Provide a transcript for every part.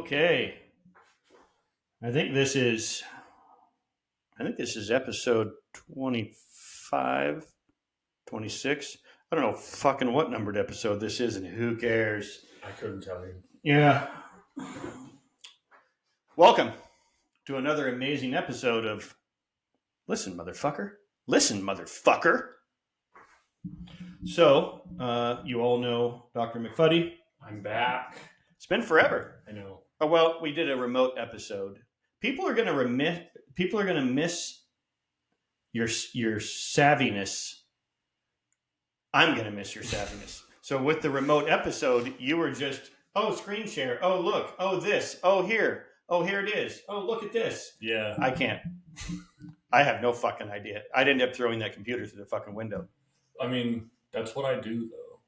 Okay. I think this is episode 25, 26. I don't know fucking what numbered episode this is, and who cares? I couldn't tell you. Yeah. Welcome to another amazing episode of Listen, Motherfucker. Listen, Motherfucker. So, you all know Dr. Mackfuddy. I'm back. It's been forever. I know. Oh, well, we did a remote episode. People are going to miss your savviness. I'm going to miss your savviness. So with the remote episode, you were just, screen share. Oh, look. Oh, this. Oh, here. Oh, here it is. Oh, look at this. Yeah. I can't. I have no fucking idea. I'd end up throwing that computer through the fucking window. I mean, that's what I do, though.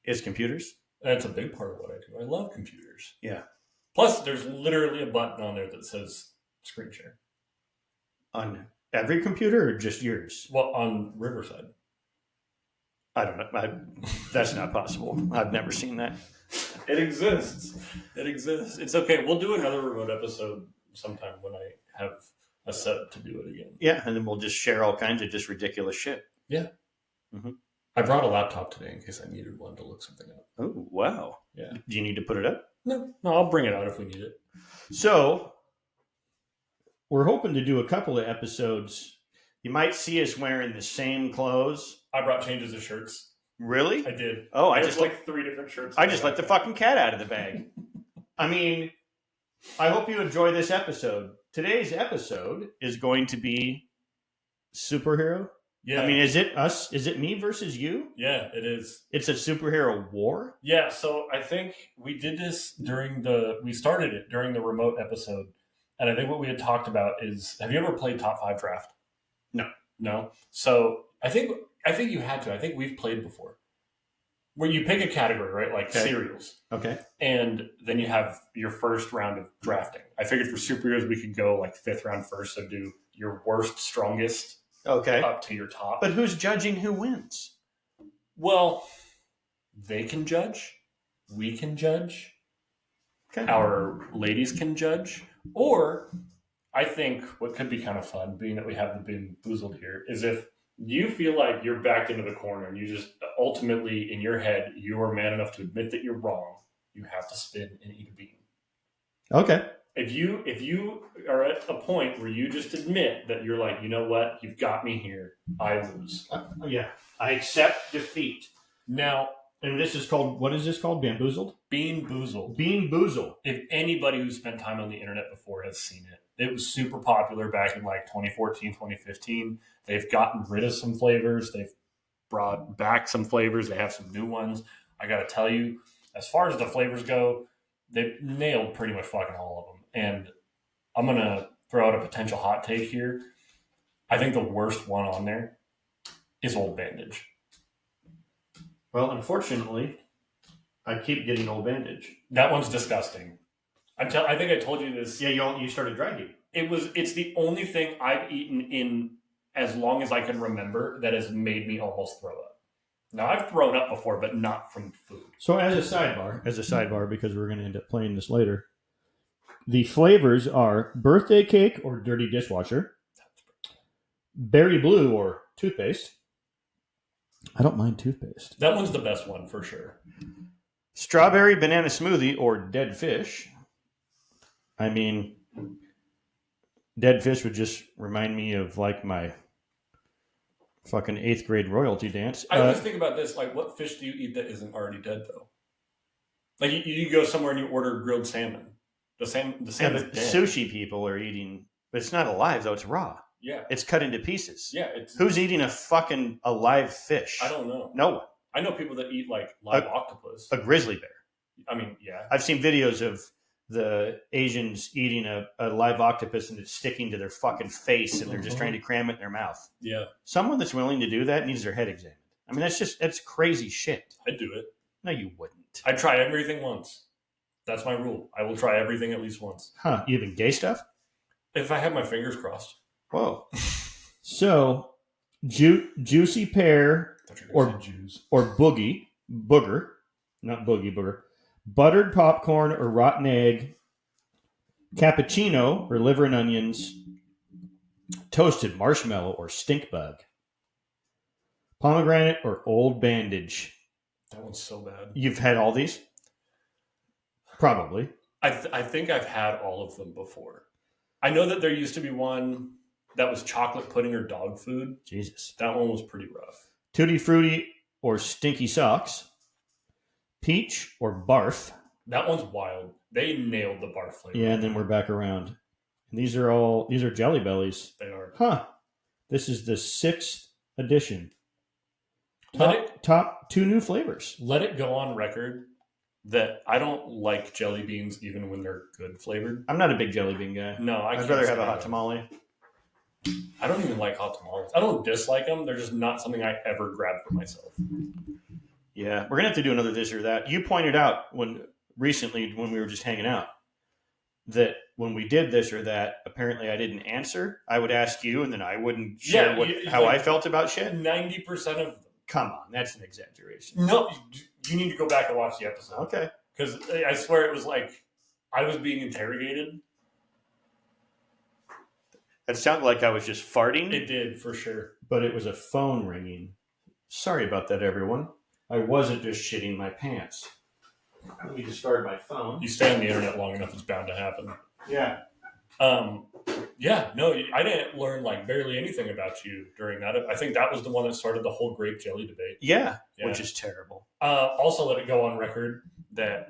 Is computers? That's a big part of what I do. I love computers. Yeah. Plus, there's literally a button on there that says screen share. On every computer or just yours? Well, on Riverside. I don't know. That's not possible. I've never seen that. It exists. It exists. It's okay. We'll do another remote episode sometime when I have a setup to do it again. Yeah, and then we'll just share all kinds of just ridiculous shit. Yeah. Mm-hmm. I brought a laptop today in case I needed one to look something up. Oh, wow. Yeah. Do you need to put it up? No, I'll bring it out if we need it. So, we're hoping to do a couple of episodes. You might see us wearing the same clothes. I brought changes of shirts. Really? I did. Oh, I There's just like 3 different shirts. I just let the fucking cat out of the bag. I mean, I hope you enjoy this episode. Today's episode is going to be superhero. Yeah. I mean, is it us? Is it me versus you? Yeah, it is. It's a superhero war? Yeah, so I think we did this we started it during the remote episode. And I think what we had talked about is, have you ever played Top 5 Draft? No? So I think you had to. I think we've played before. Where you pick a category, right? Like cereals. Okay. And then you have your first round of drafting. I figured for superheroes we could go like 5th round first, so do your worst, strongest. Okay. Up to your top. But who's judging who wins? Well, they can judge. We can judge. Okay. Our ladies can judge. Or I think what could be kind of fun, being that we have the Bean Boozled here, is if you feel like you're backed into the corner and you just ultimately in your head, you are man enough to admit that you're wrong, you have to spin and eat a bean. Okay. If you are at a point where you just admit that you're like, you know what, you've got me here, I lose. Yeah, I accept defeat. Now, and this is called, what is this called? Bamboozled? Bean Boozled. Bean Boozled. If anybody who's spent time on the internet before has seen it, it was super popular back in like 2014, 2015. They've gotten rid of some flavors. They've brought back some flavors. They have some new ones. I got to tell you, as far as the flavors go, they nailed pretty much fucking all of them. And I'm going to throw out a potential hot take here. I think the worst one on there is Old Bandage. Well, unfortunately, I keep getting Old Bandage. That one's disgusting. I think I told you this. Yeah, you started dragging. It's the only thing I've eaten in as long as I can remember that has made me almost throw up. Now, I've thrown up before, but not from food. So as a sidebar, because we're going to end up playing this later, the flavors are birthday cake or dirty dishwasher, berry blue or toothpaste. I don't mind toothpaste. That one's the best one for sure. Strawberry banana smoothie or dead fish. I mean, dead fish would just remind me of like my fucking 8th grade royalty dance. I always think about this, like what fish do you eat that isn't already dead though? Like you go somewhere and you order grilled salmon. The salmon's dead. Sushi people are eating, but it's not alive though, it's raw. Yeah. It's cut into pieces. Yeah. Who's eating a fucking alive fish? I don't know. No one. I know people that eat like live octopus. A grizzly bear. I mean, yeah. I've seen videos of the Asians eating a live octopus and it's sticking to their fucking face and they're just trying to cram it in their mouth. Yeah. Someone that's willing to do that needs their head examined. I mean, that's crazy shit. I'd do it. No, you wouldn't. I'd try everything once. That's my rule. I will try everything at least once. Huh. You even gay stuff? If I have my fingers crossed. Whoa. So, juicy pear or booger, not boogie, booger, buttered popcorn or rotten egg, cappuccino or liver and onions, toasted marshmallow or stink bug, pomegranate or old bandage. That one's so bad. You've had all these? Probably. I think I've had all of them before. I know that there used to be one that was chocolate pudding or dog food. Jesus. That one was pretty rough. Tutti Frutti or stinky socks, peach or barf. That one's wild. They nailed the barf flavor. Yeah, and then we're back around. And these are Jelly Bellies. They are. Huh. This is the 6th edition. Top 2 new flavors. Let it go on record that I don't like jelly beans even when they're good flavored. I'm not a big jelly bean guy. No, I'd rather have a hot tamale. I don't even like hot tamales. I don't dislike them. They're just not something I ever grab for myself. Yeah, we're gonna have to do another this or that. You pointed out recently when we were just hanging out that when we did this or that, apparently I didn't answer. I would ask you, and then I wouldn't share how I felt about shit. 90% of them. Come on, that's an exaggeration. No, you need to go back and watch the episode. Okay. Because I swear it was like I was being interrogated. That sounded like I was just farting. It did, for sure. But it was a phone ringing. Sorry about that, everyone. I wasn't just shitting my pants. Let me just start my phone. You stay on the internet long enough, it's bound to happen. Yeah. Yeah, no, I didn't learn like barely anything about you during that. I think that was the one that started the whole grape jelly debate. Yeah. Which is terrible. Also, let it go on record that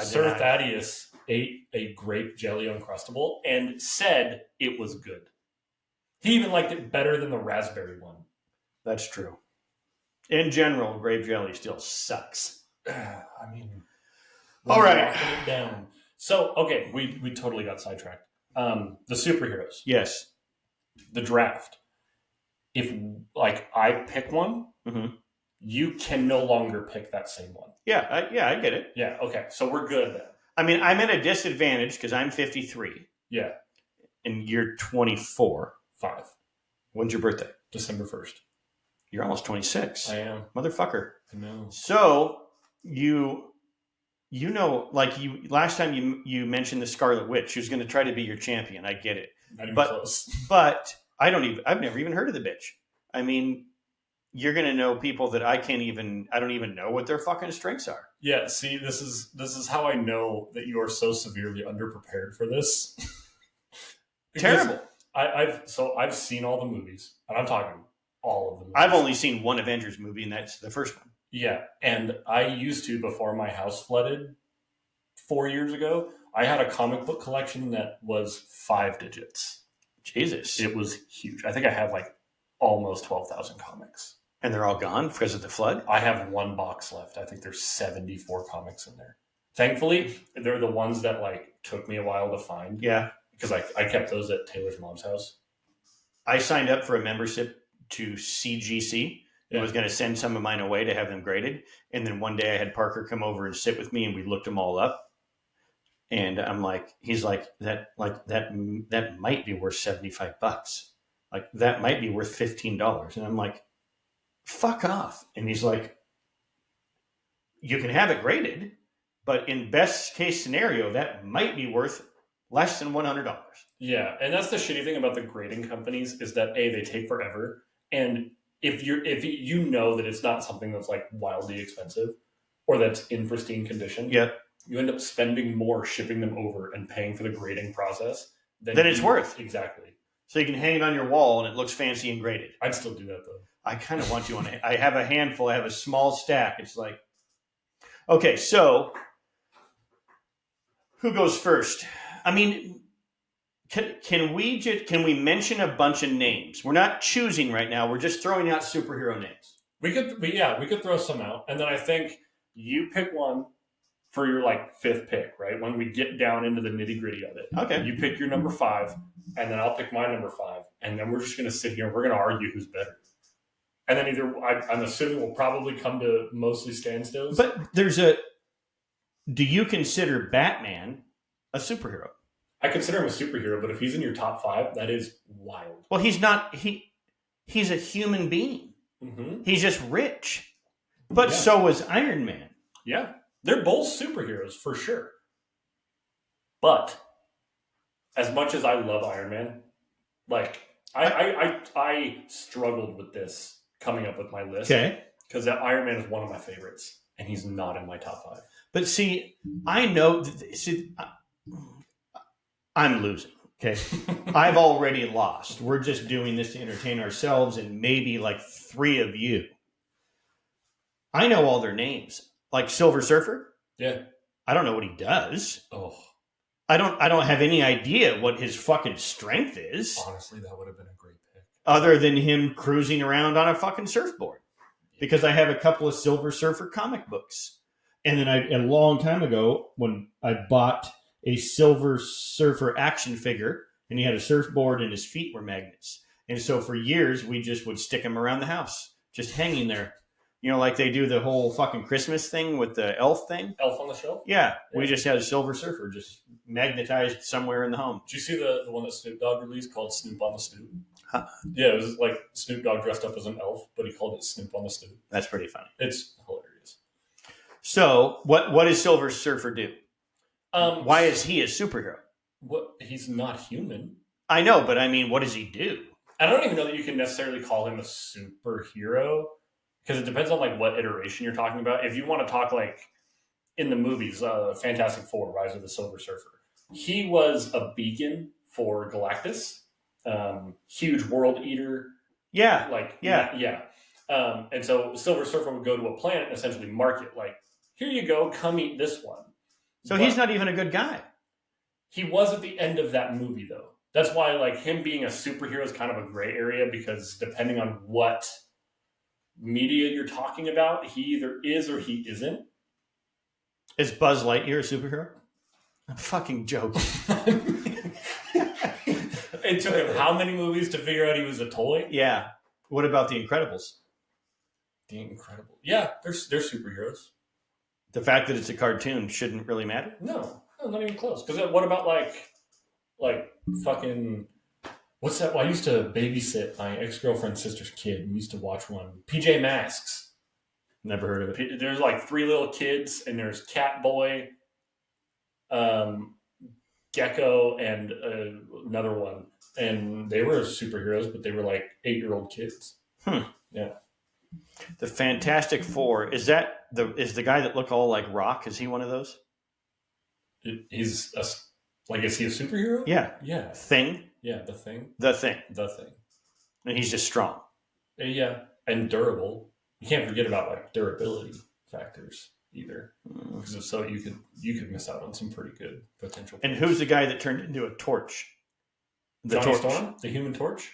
Sir Thaddeus ate a grape jelly Uncrustable and said it was good. He even liked it better than the raspberry one. That's true. In general, grape jelly still sucks. I mean, all right. It down. So, okay, we totally got sidetracked. The superheroes. Yes. The draft. If like I pick one, you can no longer pick that same one. Yeah, I get it. Yeah, okay. So we're good then. I mean, I'm at a disadvantage because I'm 53. Yeah. And you're 24. 5. When's your birthday? December 1st. You're almost 26. I am. Motherfucker. I know. So you know, like last time you mentioned the Scarlet Witch, who's going to try to be your champion. I get it. Not even close. But I've never even heard of the bitch. I mean, you're going to know people that I don't even know what their fucking strengths are. Yeah, see, this is how I know that you are so severely underprepared for this. Terrible. I've seen all the movies, and I'm talking all of them. I've only seen one Avengers movie, and that's the first one. Yeah, and I used to, before my house flooded 4 years ago, I had a comic book collection that was 5 digits. Jesus. It was huge. I think I had like almost 12,000 comics. And they're all gone because of the flood? I have one box left. I think there's 74 comics in there. Thankfully, they're the ones that like took me a while to find. Yeah. Because I kept those at Taylor's mom's house. I signed up for a membership to CGC. I was going to send some of mine away to have them graded. And then one day I had Parker come over and sit with me and we looked them all up. And I'm like, he's like, that might be worth $75. Like that might be worth $15. And I'm like, fuck off. And he's like, you can have it graded, but in best case scenario, that might be worth less than $100. Yeah. And that's the shitty thing about the grading companies is that they take forever. And if you know that it's not something that's like wildly expensive or that's in pristine condition, you end up spending more shipping them over and paying for the grading process than it's worth. Exactly. So you can hang it on your wall and it looks fancy and graded. I'd still do that though. I kind of want to. I have a handful. I have a small stack. It's like, okay, so who goes first? I mean, can we mention a bunch of names? We're not choosing right now. We're just throwing out superhero names. We could throw some out, and then I think you pick one for your like 5th pick, right? When we get down into the nitty gritty of it. Okay. You pick your number 5, and then I'll pick my number 5, and then we're just going to sit here and we're going to argue who's better. And then I'm assuming we'll probably come to mostly standstills. But do you consider Batman a superhero? I consider him a superhero, but if he's in your top 5, that is wild. Well, he's not. He's a human being. Mm-hmm. He's just rich. But so was Iron Man. Yeah. They're both superheroes for sure. But as much as I love Iron Man, like I struggled with this coming up with my list. Okay. Because Iron Man is one of my favorites, and he's not in my top 5. But see, I know. I'm losing. Okay. I've already lost. We're just doing this to entertain ourselves and maybe like 3 of you. I know all their names. Like Silver Surfer. Yeah. I don't know what he does. Oh. I don't have any idea what his fucking strength is. Honestly, that would have been a great pick. Other than him cruising around on a fucking surfboard. Because I have a couple of Silver Surfer comic books. And then a long time ago, when I bought a Silver Surfer action figure, and he had a surfboard and his feet were magnets. And so for years, we just would stick him around the house, just hanging there. You know, like they do the whole fucking Christmas thing with the elf thing. Elf on the Shelf? Yeah, we just had a Silver Surfer just magnetized somewhere in the home. Did you see the one that Snoop Dogg released called Snoop on the Stoop? Huh. Yeah, it was like Snoop Dogg dressed up as an elf, but he called it Snoop on the Stoop. That's pretty funny. It's hilarious. So, what does Silver Surfer do? Why is he a superhero? He's not human. I know, but I mean, what does he do? I don't even know that you can necessarily call him a superhero because it depends on like what iteration you're talking about. If you want to talk like in the movies, Fantastic Four, Rise of the Silver Surfer, he was a beacon for Galactus, huge world eater. Yeah, yeah. And so Silver Surfer would go to a planet and essentially mark it like, here you go, come eat this one. So he's not even a good guy. He was at the end of that movie, though. That's why, like, him being a superhero is kind of a gray area because depending on what media you're talking about, he either is or he isn't. Is Buzz Lightyear a superhero? I'm fucking joking. It took him how many movies to figure out he was a toy? Yeah. What about The Incredibles? The Incredibles. Yeah, they're superheroes. The fact that it's a cartoon shouldn't really matter? No, not even close. Because what about like fucking what's that? Well, I used to babysit my ex-girlfriend's sister's kid. We used to watch one. PJ Masks. Never heard of it. There's like 3 little kids, and there's Catboy, Gecko, and another one. And they were superheroes, but they were like 8-year-old kids. Yeah. The Fantastic Four, is the guy that look all like Rock? Is he one of those? Is he a superhero? Yeah. Yeah. Thing? Yeah, the Thing. The Thing. The Thing. And he's just strong. Yeah, and durable. You can't forget about like durability factors either, because if so, you could miss out on some pretty good potential. And who's the guy that turned into a torch? Johnny Storm, the Human Torch.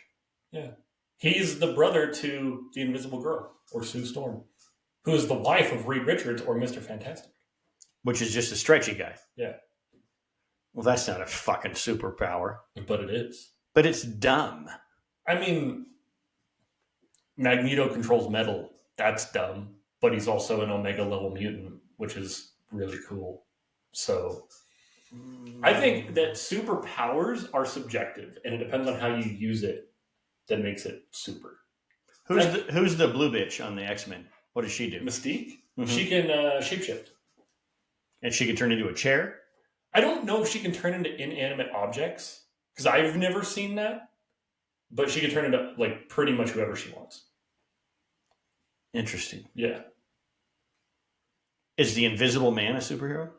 Yeah, he's the brother to the Invisible Girl, or Sue Storm, who is the wife of Reed Richards, or Mr. Fantastic, which is just a stretchy guy. Yeah. Well, that's not a fucking superpower. But it is. But it's dumb. I mean, Magneto controls metal. That's dumb. But he's also an Omega level mutant, which is really cool. So I think that superpowers are subjective, and it depends on how you use it that makes it super. Who's the blue bitch on the X-Men? What does she do? Mystique? Mm-hmm. She can shapeshift. And she can turn into a chair? I don't know if she can turn into inanimate objects, because I've never seen that. But she can turn into like pretty much whoever she wants. Interesting. Yeah. Is the Invisible Man a superhero?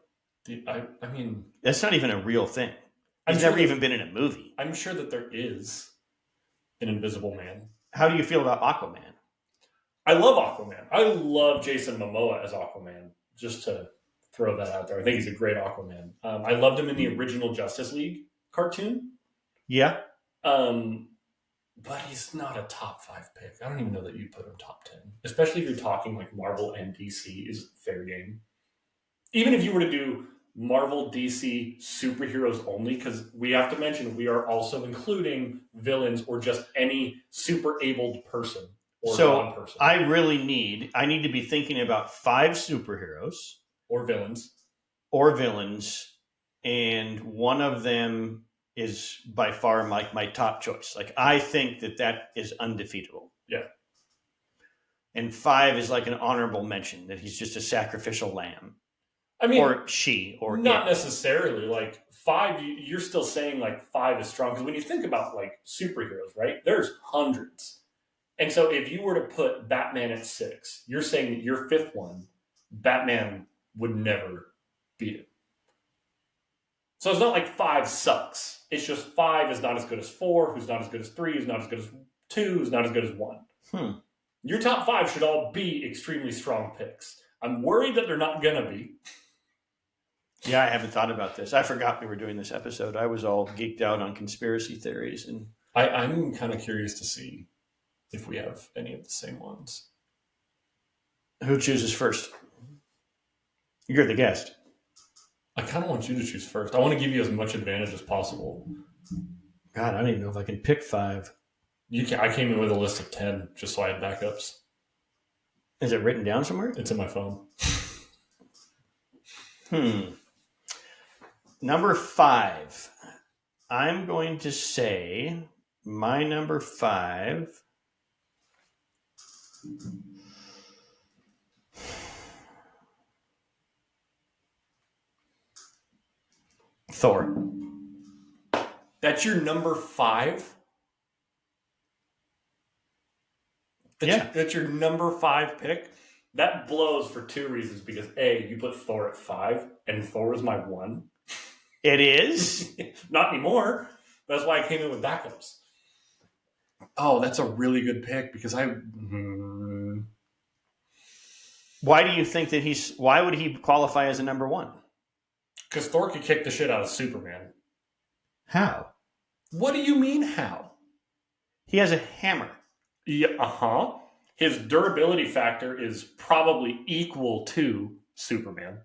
I mean... That's not even a real thing. He's never even been in a movie. I'm sure that there is an Invisible Man. How do you feel about Aquaman? I love Aquaman. I love Jason Momoa as Aquaman, just to throw that out there. I think he's a great Aquaman. I loved him in the original Justice League cartoon. Yeah. But he's not a top 5 pick. I don't even know that you put him top 10. Especially if you're talking like Marvel and DC is fair game. Even if you were to do Marvel, DC, superheroes only, because we have to mention we are also including villains or just any super abled person or non-person. I need to be thinking about 5 superheroes. Or villains. And one of them is by far my top choice. Like, I think that is undefeatable. Yeah. And 5 is like an honorable mention, that he's just a sacrificial lamb. I mean, or she, or not it. necessarily. Like 5, you're still saying like 5 is strong because when you think about like superheroes, right? There's hundreds, and so if you were to put Batman at 6, you're saying that your 5th one, Batman would never beat it. So it's not like 5 sucks. It's just 5 is not as good as 4, who's not as good as 3, who's not as good as 2, who's not as good as 1. Your top 5 should all be extremely strong picks. I'm worried that they're not going to be. Yeah, I haven't thought about this. I forgot we were doing this episode. I was all geeked out on conspiracy theories. And I'm kind of curious to see if we have any of the same ones. Who chooses first? You're the guest. I kind of want you to choose first. I want to give you as much advantage as possible. God, I don't even know if I can pick 5. I came in with a list of 10 just so I had backups. Is it written down somewhere? It's in my phone. Number 5. I'm going to say my number 5. Thor. That's your number 5? That's your number 5 pick? That blows for 2 reasons. Because A, you put Thor at 5, and Thor is my 1. It is? Not anymore. That's why I came in with backups. Oh, that's a really good pick because Why do you think that why would he qualify as a number 1? Because Thor could kick the shit out of Superman. How? What do you mean, how? He has a hammer. Yeah, His durability factor is probably equal to Superman.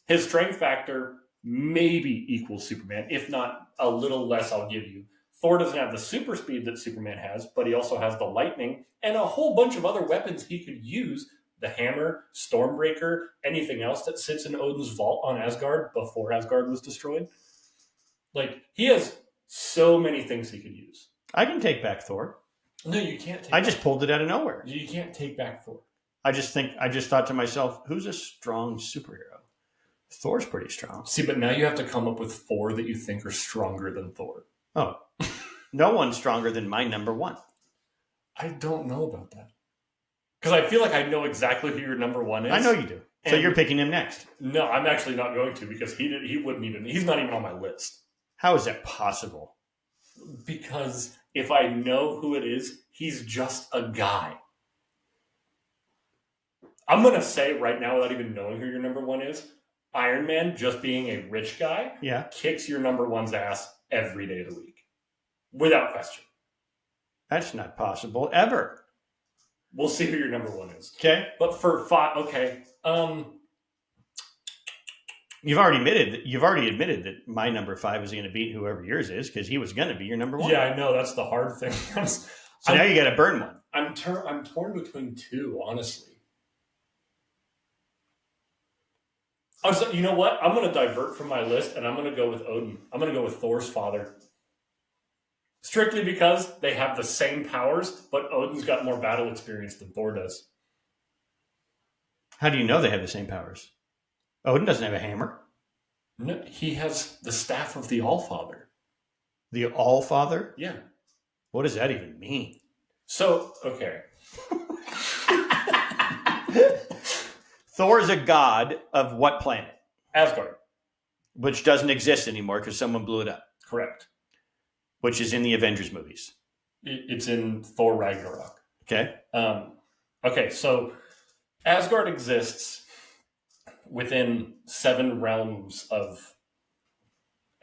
His strength factor maybe equals Superman, if not a little less, I'll give you. Thor doesn't have the super speed that Superman has, but he also has the lightning and a whole bunch of other weapons he could use. The hammer, Stormbreaker, anything else that sits in Odin's vault on Asgard before Asgard was destroyed. Like, he has so many things he could use. I can take back Thor. No, you can't take I just pulled it out of nowhere. You can't take back Thor. I just thought to myself, who's a strong superhero? Thor's pretty strong. See, but now you have to come up with 4 that you think are stronger than Thor. Oh. No one's stronger than my number 1. I don't know about that. Because I feel like I know exactly who your number 1 is. I know you do. So you're picking him next. No, I'm actually not going to because he's not even on my list. How is that possible? Because if I know who it is, he's just a guy. I'm going to say right now, without even knowing who your number 1 is, Iron Man, just being a rich guy, kicks your number 1's ass every day of the week. Without question. That's not possible, ever. We'll see who your number 1 is. Okay. But for 5, okay. You've already admitted that my number 5 is going to beat whoever yours is because he was going to be your number 1. Yeah, I know. That's the hard thing. So now you got to burn one. I'm torn between 2, honestly. You know what? I'm going to divert from my list, and I'm going to go with Odin. I'm going to go with Thor's father. Strictly because they have the same powers, but Odin's got more battle experience than Thor does. How do you know they have the same powers? Odin doesn't have a hammer. No, he has the staff of the Allfather. The Allfather? Yeah. What does that even mean? So, okay. Thor is a god of what planet? Asgard. Which doesn't exist anymore because someone blew it up. Correct. Which is in the Avengers movies. It's in Thor Ragnarok. Okay. Okay, so Asgard exists within 7 realms of,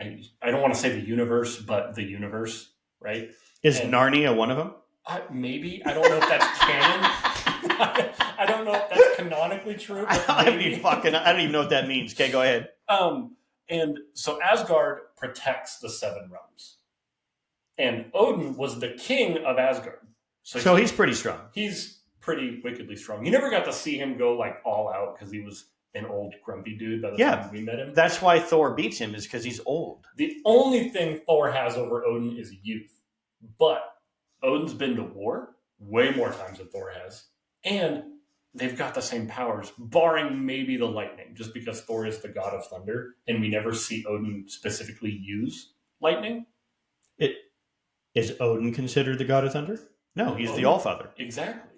I don't want to say the universe, but the universe, right? Is Narnia one of them? Maybe. I don't know if that's canon. I don't know if that's canonically true. But I don't even know what that means. Okay, go ahead. And so Asgard protects the 7 realms. And Odin was the king of Asgard. So he's pretty strong. He's pretty wickedly strong. You never got to see him go like all out because he was an old grumpy dude by the time we met him. That's why Thor beats him, is because he's old. The only thing Thor has over Odin is youth. But Odin's been to war way more times than Thor has. And they've got the same powers, barring maybe the lightning, just because Thor is the god of thunder, and we never see Odin specifically use lightning. Is Odin considered the god of thunder? No, he's the Allfather. Exactly.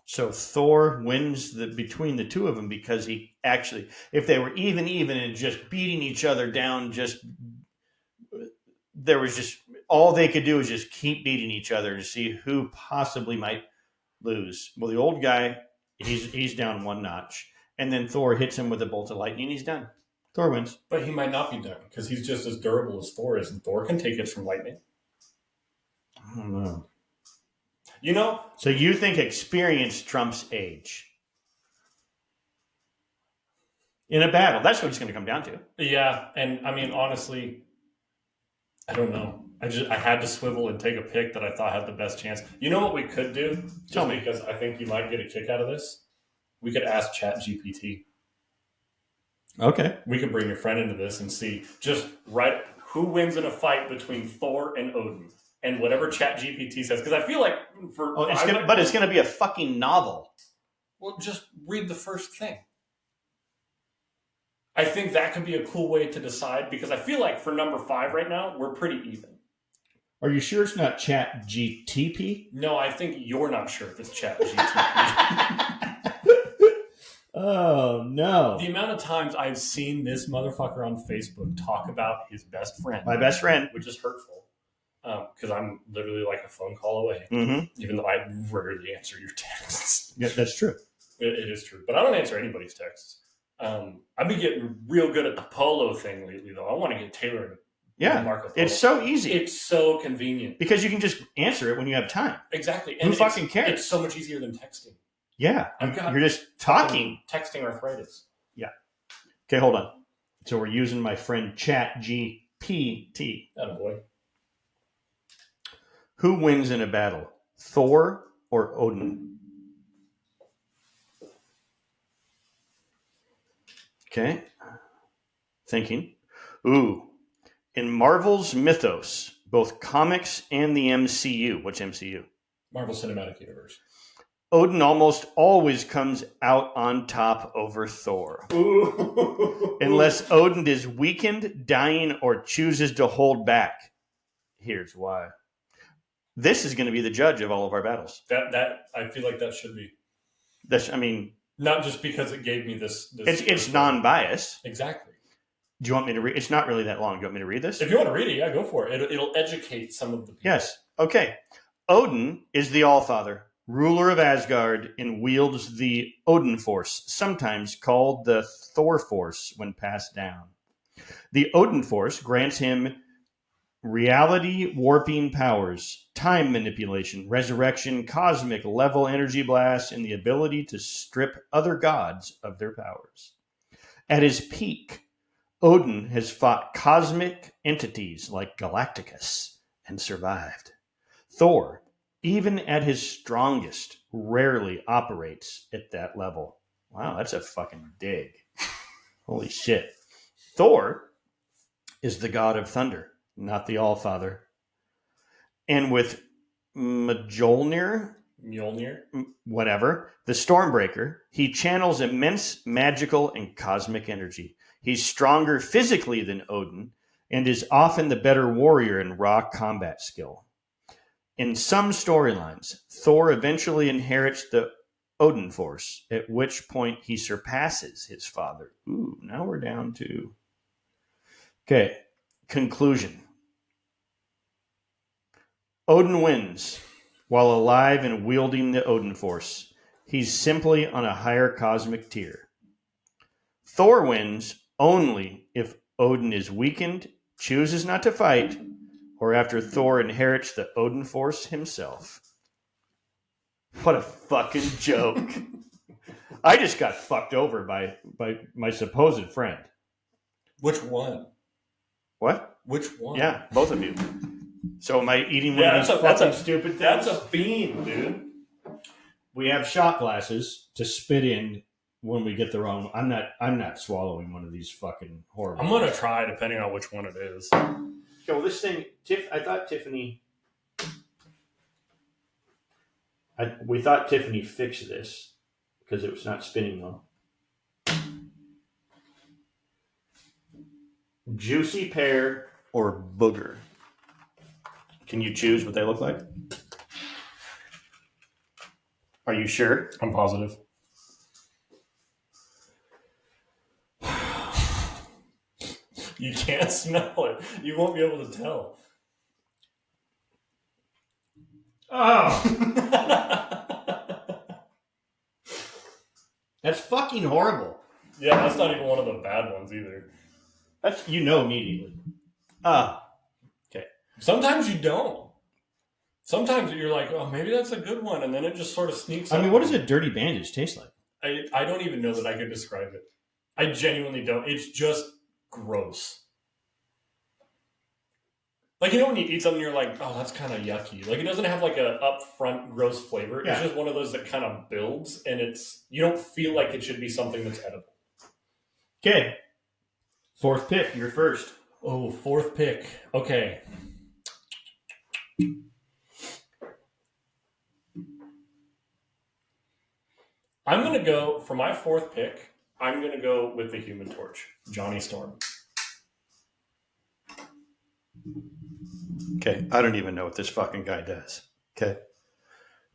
So Thor wins between the two of them because he actually, if they were even and just beating each other down, there was just all they could do was just keep beating each other to see who possibly might lose. Well, the old guy, he's down one notch, and then Thor hits him with a bolt of lightning. He's done. Thor wins. But he might not be done because he's just as durable as Thor is, and Thor can take it from lightning. I don't know. You know? So you think experience trumps age? In a battle. That's what it's going to come down to. Yeah, and I mean, honestly, I don't know. I had to swivel and take a pick that I thought had the best chance. You know what we could do? Tell me. Because I think you might get a kick out of this. We could ask ChatGPT. Okay. We could bring your friend into this and see just right who wins in a fight between Thor and Odin. And whatever ChatGPT says, because I feel like it's going to be a fucking novel. Well, just read the first thing. I think that could be a cool way to decide because I feel like for number 5 right now, we're pretty even. Are you sure it's not ChatGTP? No, I think you're not sure if it's ChatGTP. Oh, no. The amount of times I've seen this motherfucker on Facebook talk about his best friend. My best friend. Which is hurtful. Because I'm literally like a phone call away, even though I rarely answer your texts. Yeah, that's true. It is true. But I don't answer anybody's texts. I've been getting real good at the polo thing lately, though. I want to get Taylor and Marco Polo. It's so easy. It's so convenient. Because you can just answer it when you have time. Exactly. And who fucking cares? It's so much easier than texting. Yeah. You're just talking. Texting arthritis. Yeah. Okay, hold on. So we're using my friend ChatGPT. Attaboy. Who wins in a battle, Thor or Odin? Okay. Thinking. Ooh. In Marvel's mythos, both comics and the MCU. What's MCU? Marvel Cinematic Universe. Odin almost always comes out on top over Thor. Ooh. Unless Odin is weakened, dying, or chooses to hold back. Here's why. This is going to be the judge of all of our battles. That I feel like that should be. Not just because it gave me this. It's non-biased. Exactly. Do you want me to read? It's not really that long. Do you want me to read this? If you want to read it, yeah, go for it. It'll educate some of the people. Yes. Okay. Odin is the Allfather, ruler of Asgard, and wields the Odin Force, sometimes called the Thor Force when passed down. The Odin Force grants him reality warping powers, time manipulation, resurrection, cosmic level energy blasts, and the ability to strip other gods of their powers. At his peak, Odin has fought cosmic entities like Galacticus and survived. Thor, even at his strongest, rarely operates at that level. Wow, that's a fucking dig. Holy shit. Thor is the god of thunder, not the Allfather. And with Mjolnir, whatever, the Stormbreaker, he channels immense magical and cosmic energy. He's stronger physically than Odin and is often the better warrior in raw combat skill. In some storylines, Thor eventually inherits the Odin Force, at which point he surpasses his father. Ooh, now we're down to... Okay, conclusion. Odin wins while alive and wielding the Odin Force. He's simply on a higher cosmic tier. Thor wins only if Odin is weakened, chooses not to fight, or after Thor inherits the Odin Force himself. What a fucking joke. I just got fucked over by my supposed friend. Which one? What? Which one? Yeah, both of you. So am I eating one of these fucking stupid things? That's a bean, dude. We have shot glasses to spit in when we get the wrong. I'm not swallowing one of these fucking horrible. I'm gonna try, depending on which one it is. Okay, well, this thing, I thought Tiffany. We thought Tiffany fixed this. because it was not spinning well. Juicy pear or booger? Can you choose what they look like? Are you sure? I'm positive. You can't smell it. You won't be able to tell. Oh. That's fucking horrible. Yeah, that's not even one of the bad ones either. That's immediately. Okay. Sometimes you don't. Sometimes you're like, oh, maybe that's a good one, and then it just sort of sneaks up. I mean, what does a dirty bandage taste like? I don't even know that I could describe it. I genuinely don't. It's just gross. Like, you know when you eat something, you're like, oh, that's kind of yucky. Like, it doesn't have like a upfront gross flavor. Yeah. It's just one of those that kind of builds, and you don't feel like it should be something that's edible. Okay. Fourth pick, you're first. Oh, fourth pick. Okay. I'm going to go, for my fourth pick, I'm going to go with the Human Torch, Johnny Storm. Okay, I don't even know what this fucking guy does. Okay.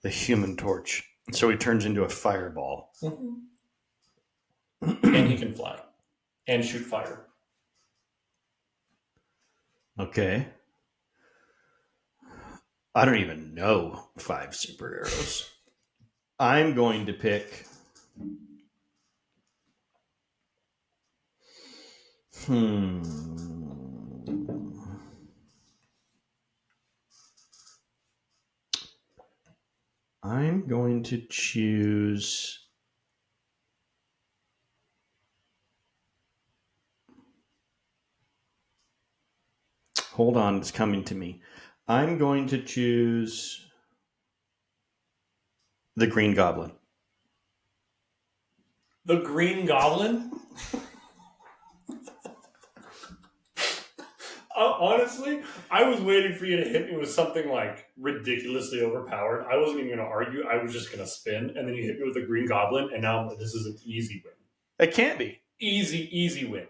The Human Torch. So he turns into a fireball. Mm-hmm. And he can fly. And shoot fire. Okay. I don't even know 5 superheroes. I'm going to pick... I'm going to choose... Hold on, it's coming to me. I'm going to choose the Green Goblin. The Green Goblin? Honestly, I was waiting for you to hit me with something like ridiculously overpowered. I wasn't even going to argue. I was just going to spin. And then you hit me with the Green Goblin. And now this is an easy win. It can't be. Easy win.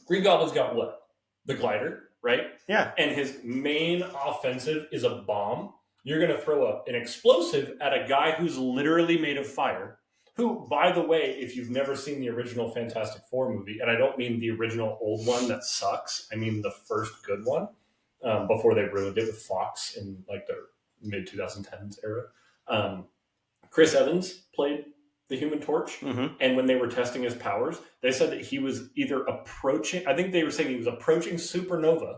Green Goblin's got what? The glider, right? Yeah. And his main offensive is a bomb. You're going to throw an explosive at a guy who's literally made of fire. Who, by the way, if you've never seen the original Fantastic Four movie, and I don't mean the original old one that sucks, I mean the first good one, before they ruined it with Fox in like the mid-2010s era. Chris Evans played the Human Torch, and when they were testing his powers, they said that he was either approaching, I think they were saying he was approaching supernova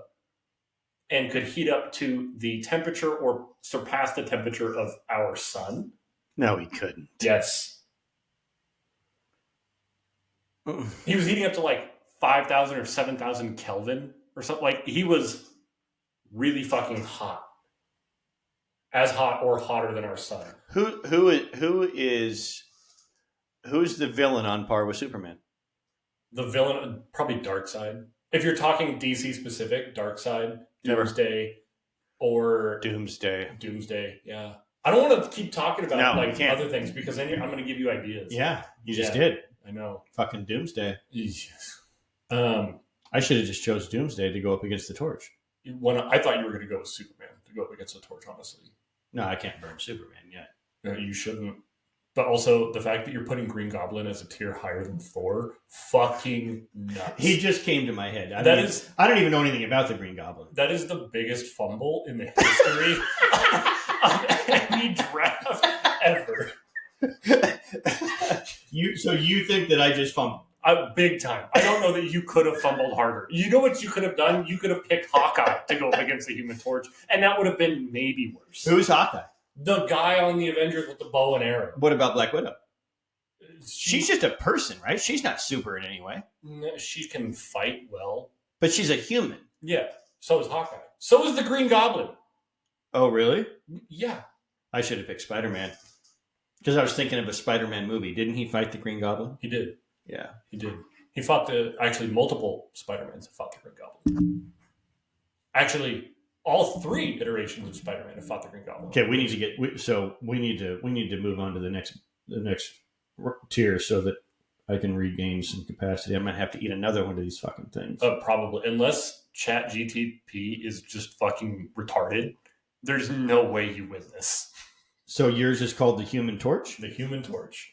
and could heat up to the temperature or surpass the temperature of our sun. No, he couldn't. Yes. He was heating up to like 5,000 or 7,000 Kelvin or something. Like, he was really fucking hot. As hot or hotter than our sun. Who's the villain on par with Superman? The villain, probably Darkseid. If you're talking DC specific, Darkseid, Doomsday, or Doomsday, yeah. I don't want to keep talking about other things because then I'm going to give you ideas. Yeah, you just did. I know. Fucking Doomsday. Yes. I should have just chose Doomsday to go up against the Torch. I thought you were going to go with Superman to go up against the Torch, honestly. No, I can't burn Superman yet. No, you shouldn't. But also, the fact that you're putting Green Goblin as a tier higher than Thor, fucking nuts. He just came to my head. I don't even know anything about the Green Goblin. That is the biggest fumble in the history of any draft ever. So you think that I just fumbled? Big time. I don't know that you could have fumbled harder. You know what you could have done? You could have picked Hawkeye to go up against the Human Torch, and that would have been maybe worse. Who's Hawkeye? The guy on the Avengers with the bow and arrow. What about Black Widow? She's just a person, right? She's not super in any way. She can fight well. But she's a human. Yeah. So is Hawkeye. So is the Green Goblin. Oh, really? Yeah. I should have picked Spider-Man. Because I was thinking of a Spider-Man movie. Didn't he fight the Green Goblin? He did. Yeah. He did. He fought multiple Spider-Mans have fought the Green Goblin. Actually, all 3 iterations of Spider-Man have fought the Green Goblin. Okay, we need to move on to the next tier so that I can regain some capacity. I'm going to have to eat another one of these fucking things. Probably. Unless Chat GTP is just fucking retarded, there's no way you win this. So yours is called the Human Torch? The Human Torch.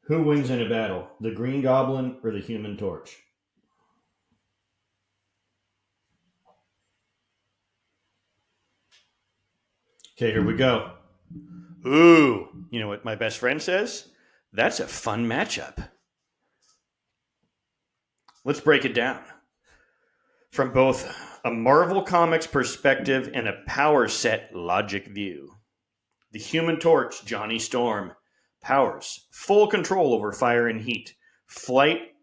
Who wins in a battle, the Green Goblin or the Human Torch? Okay, here we go. Ooh, you know what my best friend says? That's a fun matchup. Let's break it down. From both a Marvel Comics perspective and a power set logic view. The Human Torch, Johnny Storm. Powers, full control over fire and heat. Flight,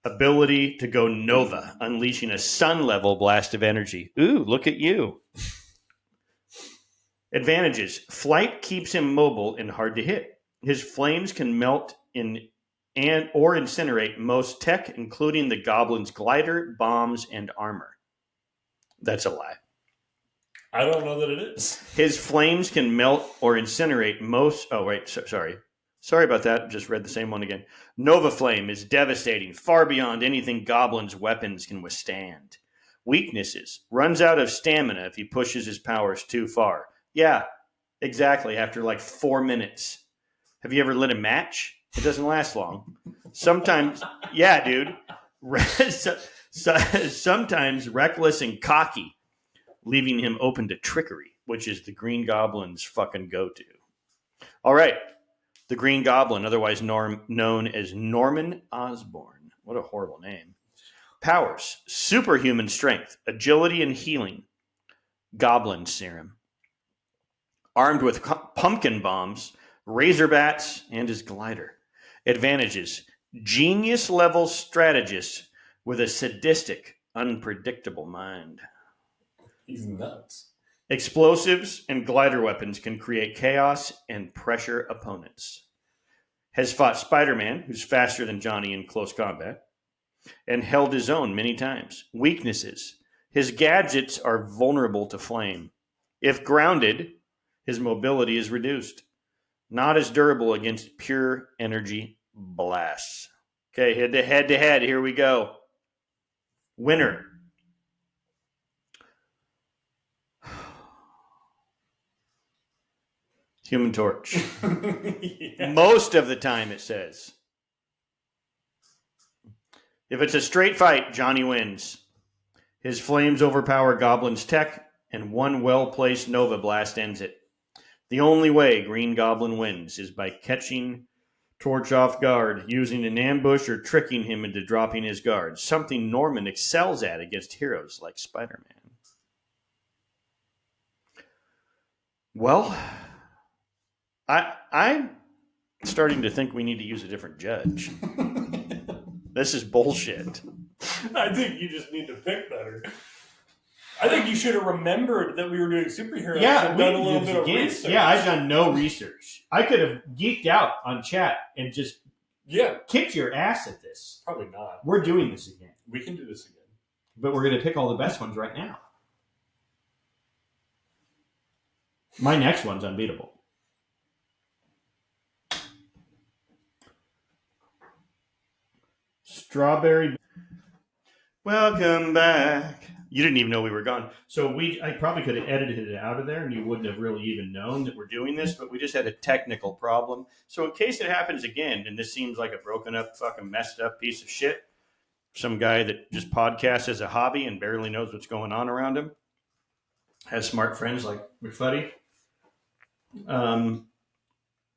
ability to go nova, unleashing a sun-level blast of energy. Ooh, look at you. Advantages. Flight keeps him mobile and hard to hit. His flames can melt or incinerate most tech, including the Goblin's glider, bombs, and armor. That's a lie. I don't know that it is. His flames can melt or incinerate most... Oh, wait, sorry. Sorry about that. Just read the same one again. Nova Flame is devastating, far beyond anything Goblin's weapons can withstand. Weaknesses. Runs out of stamina if he pushes his powers too far. Yeah, exactly. After like 4 minutes. Have you ever lit a match? It doesn't last long. Sometimes, yeah, dude. Sometimes reckless and cocky, leaving him open to trickery, which is the Green Goblin's fucking go-to. All right. The Green Goblin, otherwise known as Norman Osborn. What a horrible name. Powers. Superhuman strength, agility, and healing. Goblin serum. Armed with pumpkin bombs, razor bats, and his glider. Advantages. Genius-level strategist with a sadistic, unpredictable mind. He's nuts. Explosives and glider weapons can create chaos and pressure opponents. Has fought Spider-Man, who's faster than Johnny in close combat, and held his own many times. Weaknesses. His gadgets are vulnerable to flame. If grounded, his mobility is reduced. Not as durable against pure energy blasts. Okay, head to head. Here we go. Winner. Human Torch. Yeah. Most of the time, it says. If it's a straight fight, Johnny wins. His flames overpower Goblin's tech, and one well-placed Nova Blast ends it. The only way Green Goblin wins is by catching Torch off guard, using an ambush, or tricking him into dropping his guard, something Norman excels at against heroes like Spider-Man. Well, I'm starting to think we need to use a different judge. This is bullshit. I think you just need to pick better. I think you should have remembered that we were doing superheroes. Yeah, and done a little bit of research. Yeah, I've done no research. I could have geeked out on chat and just kicked your ass at this. Probably not. We're doing this again. We can do this again. But we're going to pick all the best ones right now. My next one's unbeatable. Strawberry. Welcome back. You didn't even know we were gone. So I probably could have edited it out of there and you wouldn't have really even known that we're doing this, but we just had a technical problem. So in case it happens again, and this seems like a broken up, fucking messed up piece of shit, some guy that just podcasts as a hobby and barely knows what's going on around him, has smart friends like Mackfuddy.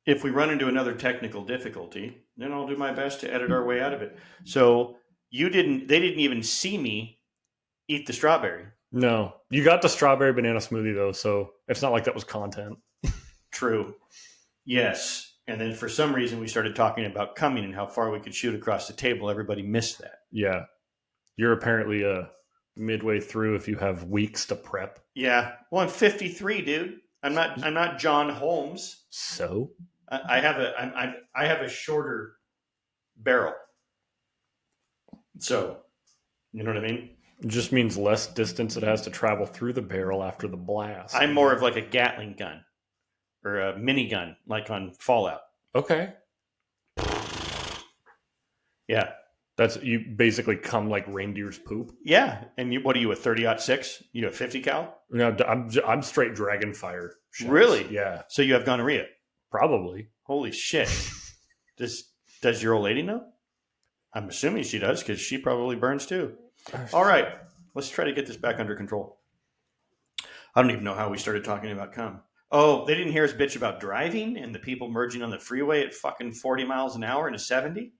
If we run into another technical difficulty, then I'll do my best to edit our way out of it. So they didn't even see me eat the strawberry. No. You got the strawberry banana smoothie, though, so it's not like that was content. True. Yes. And then for some reason, we started talking about coming and how far we could shoot across the table. Everybody missed that. Yeah. You're apparently midway through if you have weeks to prep. Yeah. Well, I'm 53, dude. I'm not John Holmes. So? I have a shorter barrel. So, you know what I mean? It just means less distance it has to travel through the barrel after the blast. I'm more of like a Gatling gun. or a minigun, like on Fallout. Okay. Yeah. That's you basically come like reindeer's poop. Yeah. And what are you, a 30-06? You a 50 cal? No, I'm straight dragon fire. Shells. Really? Yeah. So you have gonorrhea? Probably. Holy shit. Does your old lady know? I'm assuming she does because she probably burns too. All right. Let's try to get this back under control. I don't even know how we started talking about cum. Oh, they didn't hear us bitch about driving and the people merging on the freeway at fucking 40 miles an hour in a 70?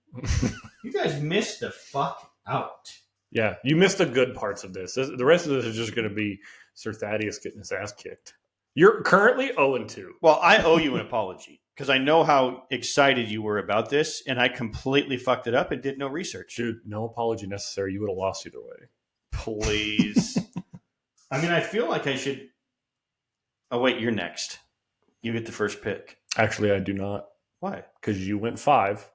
You guys missed the fuck out. Yeah, you missed the good parts of this. The rest of this is just going to be Sir Thaddeus getting his ass kicked. You're currently 0-2. Well, I owe you an apology because I know how excited you were about this, and I completely fucked it up and did no research. Dude, no apology necessary. You would have lost either way. Please. I mean, I feel like I should. Oh, wait, you're next. You get the first pick. Actually, I do not. Why? Because you went 5,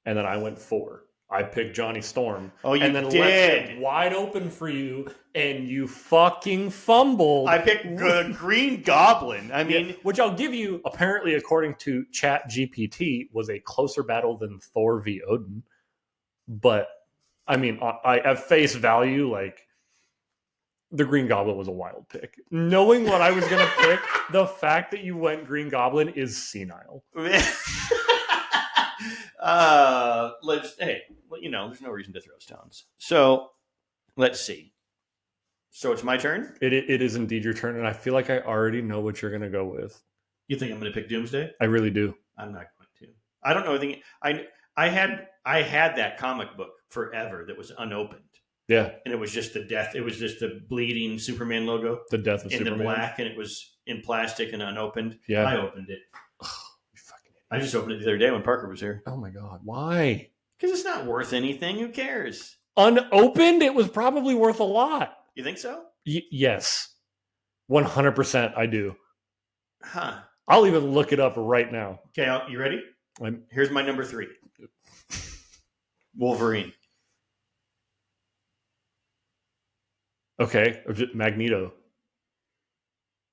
and then I went 4. I picked Johnny Storm. Oh, you and then did. left it wide open for you, and you fucking fumbled. I picked the Green Goblin. I mean, yeah, which I'll give you, apparently, according to Chat GPT, was a closer battle than Thor v. Odin. But, I mean, I at face value, like, the Green Goblin was a wild pick. Knowing what I was going to pick, the fact that you went Green Goblin is senile. There's no reason to throw stones. So, let's see. So it's my turn? It is indeed your turn, and I feel like I already know what you're going to go with. You think I'm going to pick Doomsday? I really do. I'm not going to. I don't know anything. I had that comic book forever that was unopened. Yeah. And it was just the death. It was just the bleeding Superman logo. The death of in Superman. In the black, and it was in plastic and unopened. Yeah. I opened it. I just opened it the other day when Parker was here. Oh my God. Why? Because it's not worth anything. Who cares? Unopened? It was probably worth a lot. You think so? Yes. 100% I do. Huh. I'll even look it up right now. Okay, you ready? Here's my number 3. Wolverine. Okay, Magneto.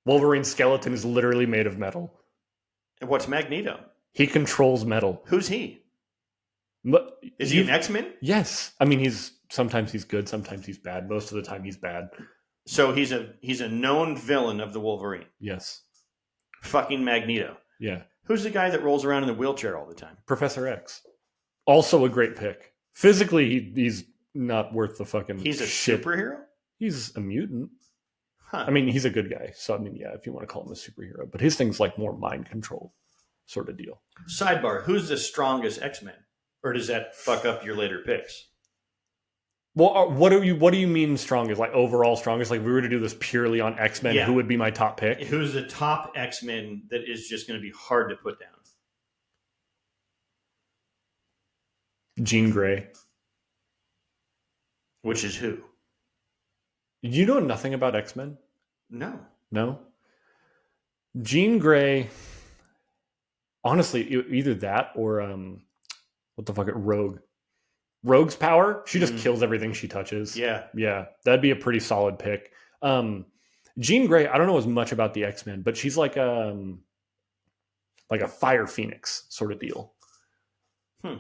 Wolverine's skeleton is literally made of metal. And what's Magneto? He controls metal. Who's he? Is he an X-Men? Yes. I mean, sometimes he's good, sometimes he's bad. Most of the time he's bad. So he's a known villain of the Wolverine. Yes. Fucking Magneto. Yeah. Who's the guy that rolls around in the wheelchair all the time? Professor X. Also a great pick. Physically, he's not worth the fucking He's a shit. Superhero? He's a mutant. Huh. I mean, he's a good guy. So, I mean, yeah, if you want to call him a superhero. But his thing's like more mind control sort of deal. Sidebar, who's the strongest X-Men? Or does that fuck up your later picks? Well, what do you mean strongest? Like overall strongest? Like if we were to do this purely on X-Men, Who would be my top pick? Who's the top X-Men that is just going to be hard to put down? Jean Grey. Which is who? You know nothing about X-Men? No. Jean Grey, honestly, either that or what the fuck, Rogue. Rogue's power, she just kills everything she touches. Yeah. That'd be a pretty solid pick. Jean Grey, I don't know as much about the X-Men, but she's like a fire phoenix sort of deal.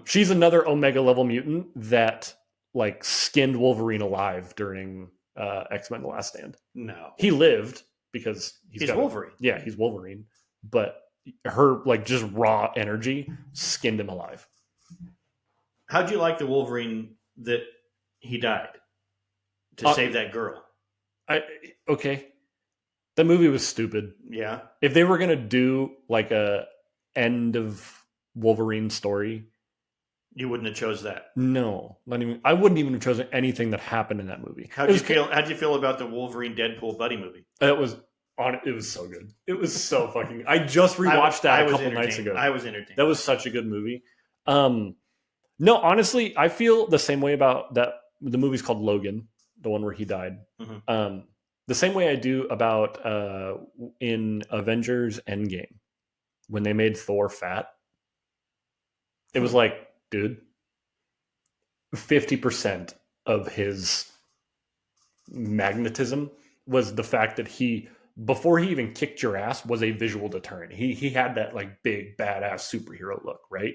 She's another Omega level mutant that like skinned Wolverine alive during X-Men: The Last Stand. No, he lived because he's Wolverine. He's Wolverine, but her like just raw energy skinned him alive. How'd you like the Wolverine that he died to save that girl? Okay. That movie was stupid. Yeah. If they were going to do like a end of Wolverine story, you wouldn't have chose that. No, not even. I wouldn't even have chosen anything that happened in that movie. How'd you feel about the Wolverine Deadpool buddy movie? It was so good. It was so fucking. I just rewatched that a couple nights ago. I was entertained. That was such a good movie. No, honestly, I feel the same way about that. The movie's called Logan, the one where he died. Mm-hmm. The same way I do about in Avengers Endgame when they made Thor fat. It was like, dude, 50% of his magnetism was the fact that he before he even kicked your ass, was a visual deterrent. He had that like big badass superhero look, right?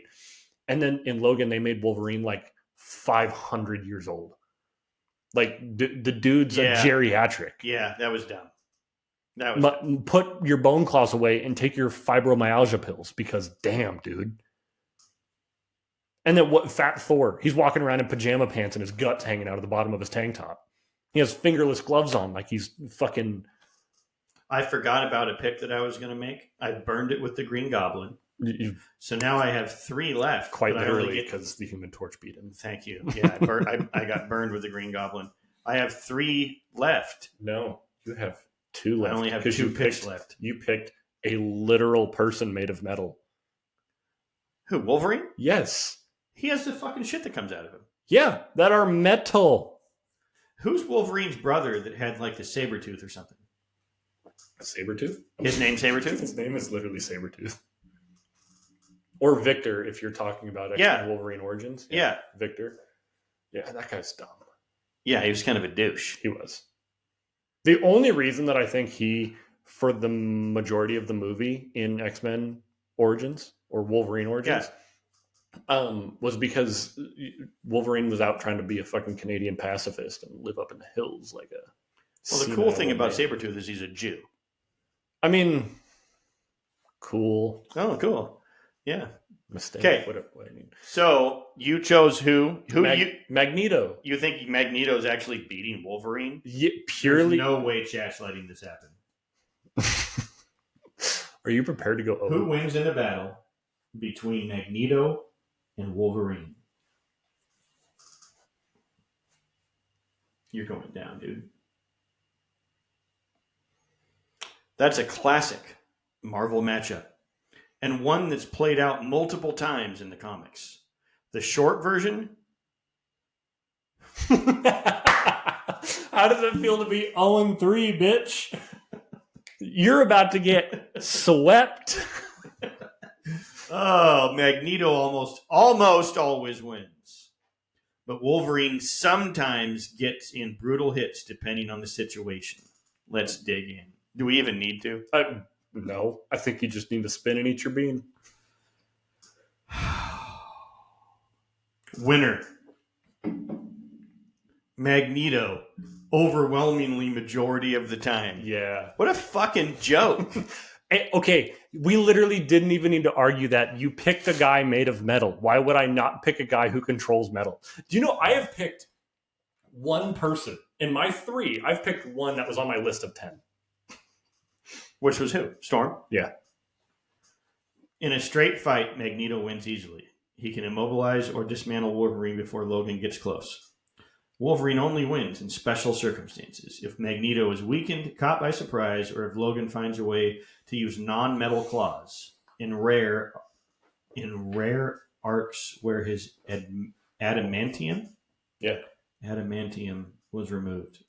And then in Logan, they made Wolverine like 500 years old. Like the dude's a geriatric. Yeah, that was dumb. That was dumb. Put your bone claws away and take your fibromyalgia pills because damn, dude. And then what? Fat Thor. He's walking around in pajama pants and his guts hanging out of the bottom of his tank top. He has fingerless gloves on, like he's fucking. I forgot about a pick that I was going to make. I burned it with the Green Goblin. So now I have 3 left. Quite literally, because the Human Torch beat him. Thank you. Yeah, I got burned with the Green Goblin. I have 3 left. No, you have 2 left. I only have 2 picks left. You picked a literal person made of metal. Who, Wolverine? Yes. He has the fucking shit that comes out of him. Yeah, that are metal. Who's Wolverine's brother that had like the Sabretooth or something? Sabretooth? His name's Sabretooth? His name is literally Sabretooth. Or Victor, if you're talking about X-Men Wolverine Origins. Yeah. Victor. Yeah, that guy's dumb. Yeah, he was kind of a douche. He was. The only reason that I think he, for the majority of the movie in X-Men Origins, or Wolverine Origins, was because Wolverine was out trying to be a fucking Canadian pacifist and live up in the hills like a... Well, the cool thing about Sabretooth is he's a Jew. I mean, cool. Oh, cool. Yeah. Mistake. Okay. What I mean. So you chose who? Magneto. You think Magneto is actually beating Wolverine? Yeah, purely. There's no way chat's letting this happen. Are you prepared to go over? Who wins in a battle between Magneto and Wolverine? You're going down, dude. That's a classic Marvel matchup, and one that's played out multiple times in the comics. The short version. How does it feel to be 0-3, bitch? You're about to get swept. Oh, Magneto almost always wins. But Wolverine sometimes gets in brutal hits depending on the situation. Let's dig in. Do we even need to? No. I think you just need to spin and eat your bean. Winner. Magneto. Overwhelmingly majority of the time. Yeah. What a fucking joke. Okay, we literally didn't even need to argue that. You picked a guy made of metal. Why would I not pick a guy who controls metal? Do you know I have picked one person. In my 3, I've picked one that was on my list of 10. Which was who? Storm? Yeah. In a straight fight, Magneto wins easily. He can immobilize or dismantle Wolverine before Logan gets close. Wolverine only wins in special circumstances. If Magneto is weakened, caught by surprise, or if Logan finds a way to use non-metal claws. In rare arcs where his adamantium was removed.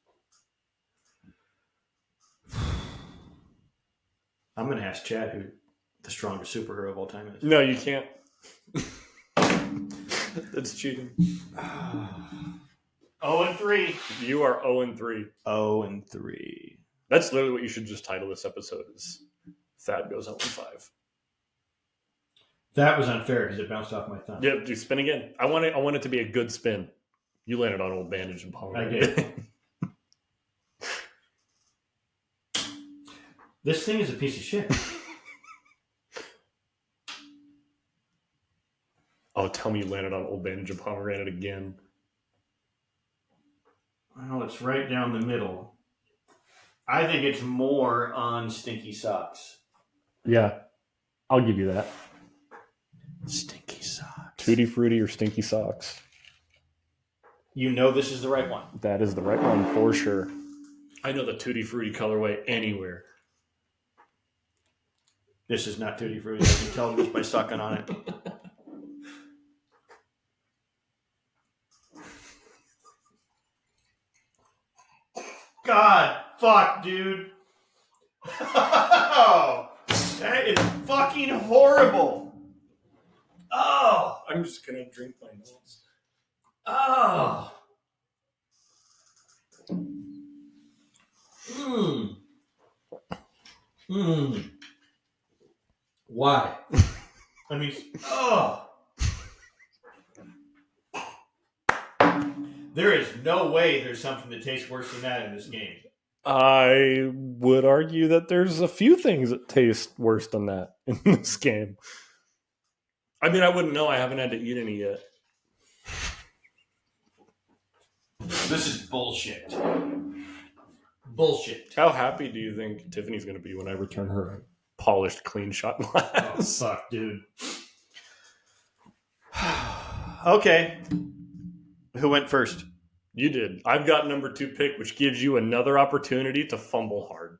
I'm going to ask Chad who the strongest superhero of all time is. No, you can't. That's cheating. 0-3. You are 0-3. 0-3. That's literally what you should just title this episode is Thad goes 0-5. That was unfair because it bounced off my thumb. Yeah, do spin again. I want it to be a good spin. You landed on old bandage and palm. I did. This thing is a piece of shit. Oh, tell me you landed on old bandage and pomegranate again. Well, it's right down the middle. I think it's more on stinky socks. Yeah, I'll give you that. Stinky socks. Tutti Frutti or stinky socks. You know this is the right one. That is the right one for sure. I know the Tutti Frutti colorway anywhere. This is not Tutti Frutti. I can tell just by sucking on it. God, fuck, dude. Oh, that is fucking horrible. Oh. I'm just going to drink my nose. Oh. Mm. Why? I mean, there is no way there's something that tastes worse than that in this game. I would argue that there's a few things that taste worse than that in this game. I mean, I wouldn't know. I haven't had to eat any yet. This is bullshit. Bullshit. How happy do you think Tiffany's going to be when I return her polished, clean shot glass? Oh, fuck, dude. Okay. Who went first? You did. I've got number 2 pick, which gives you another opportunity to fumble hard.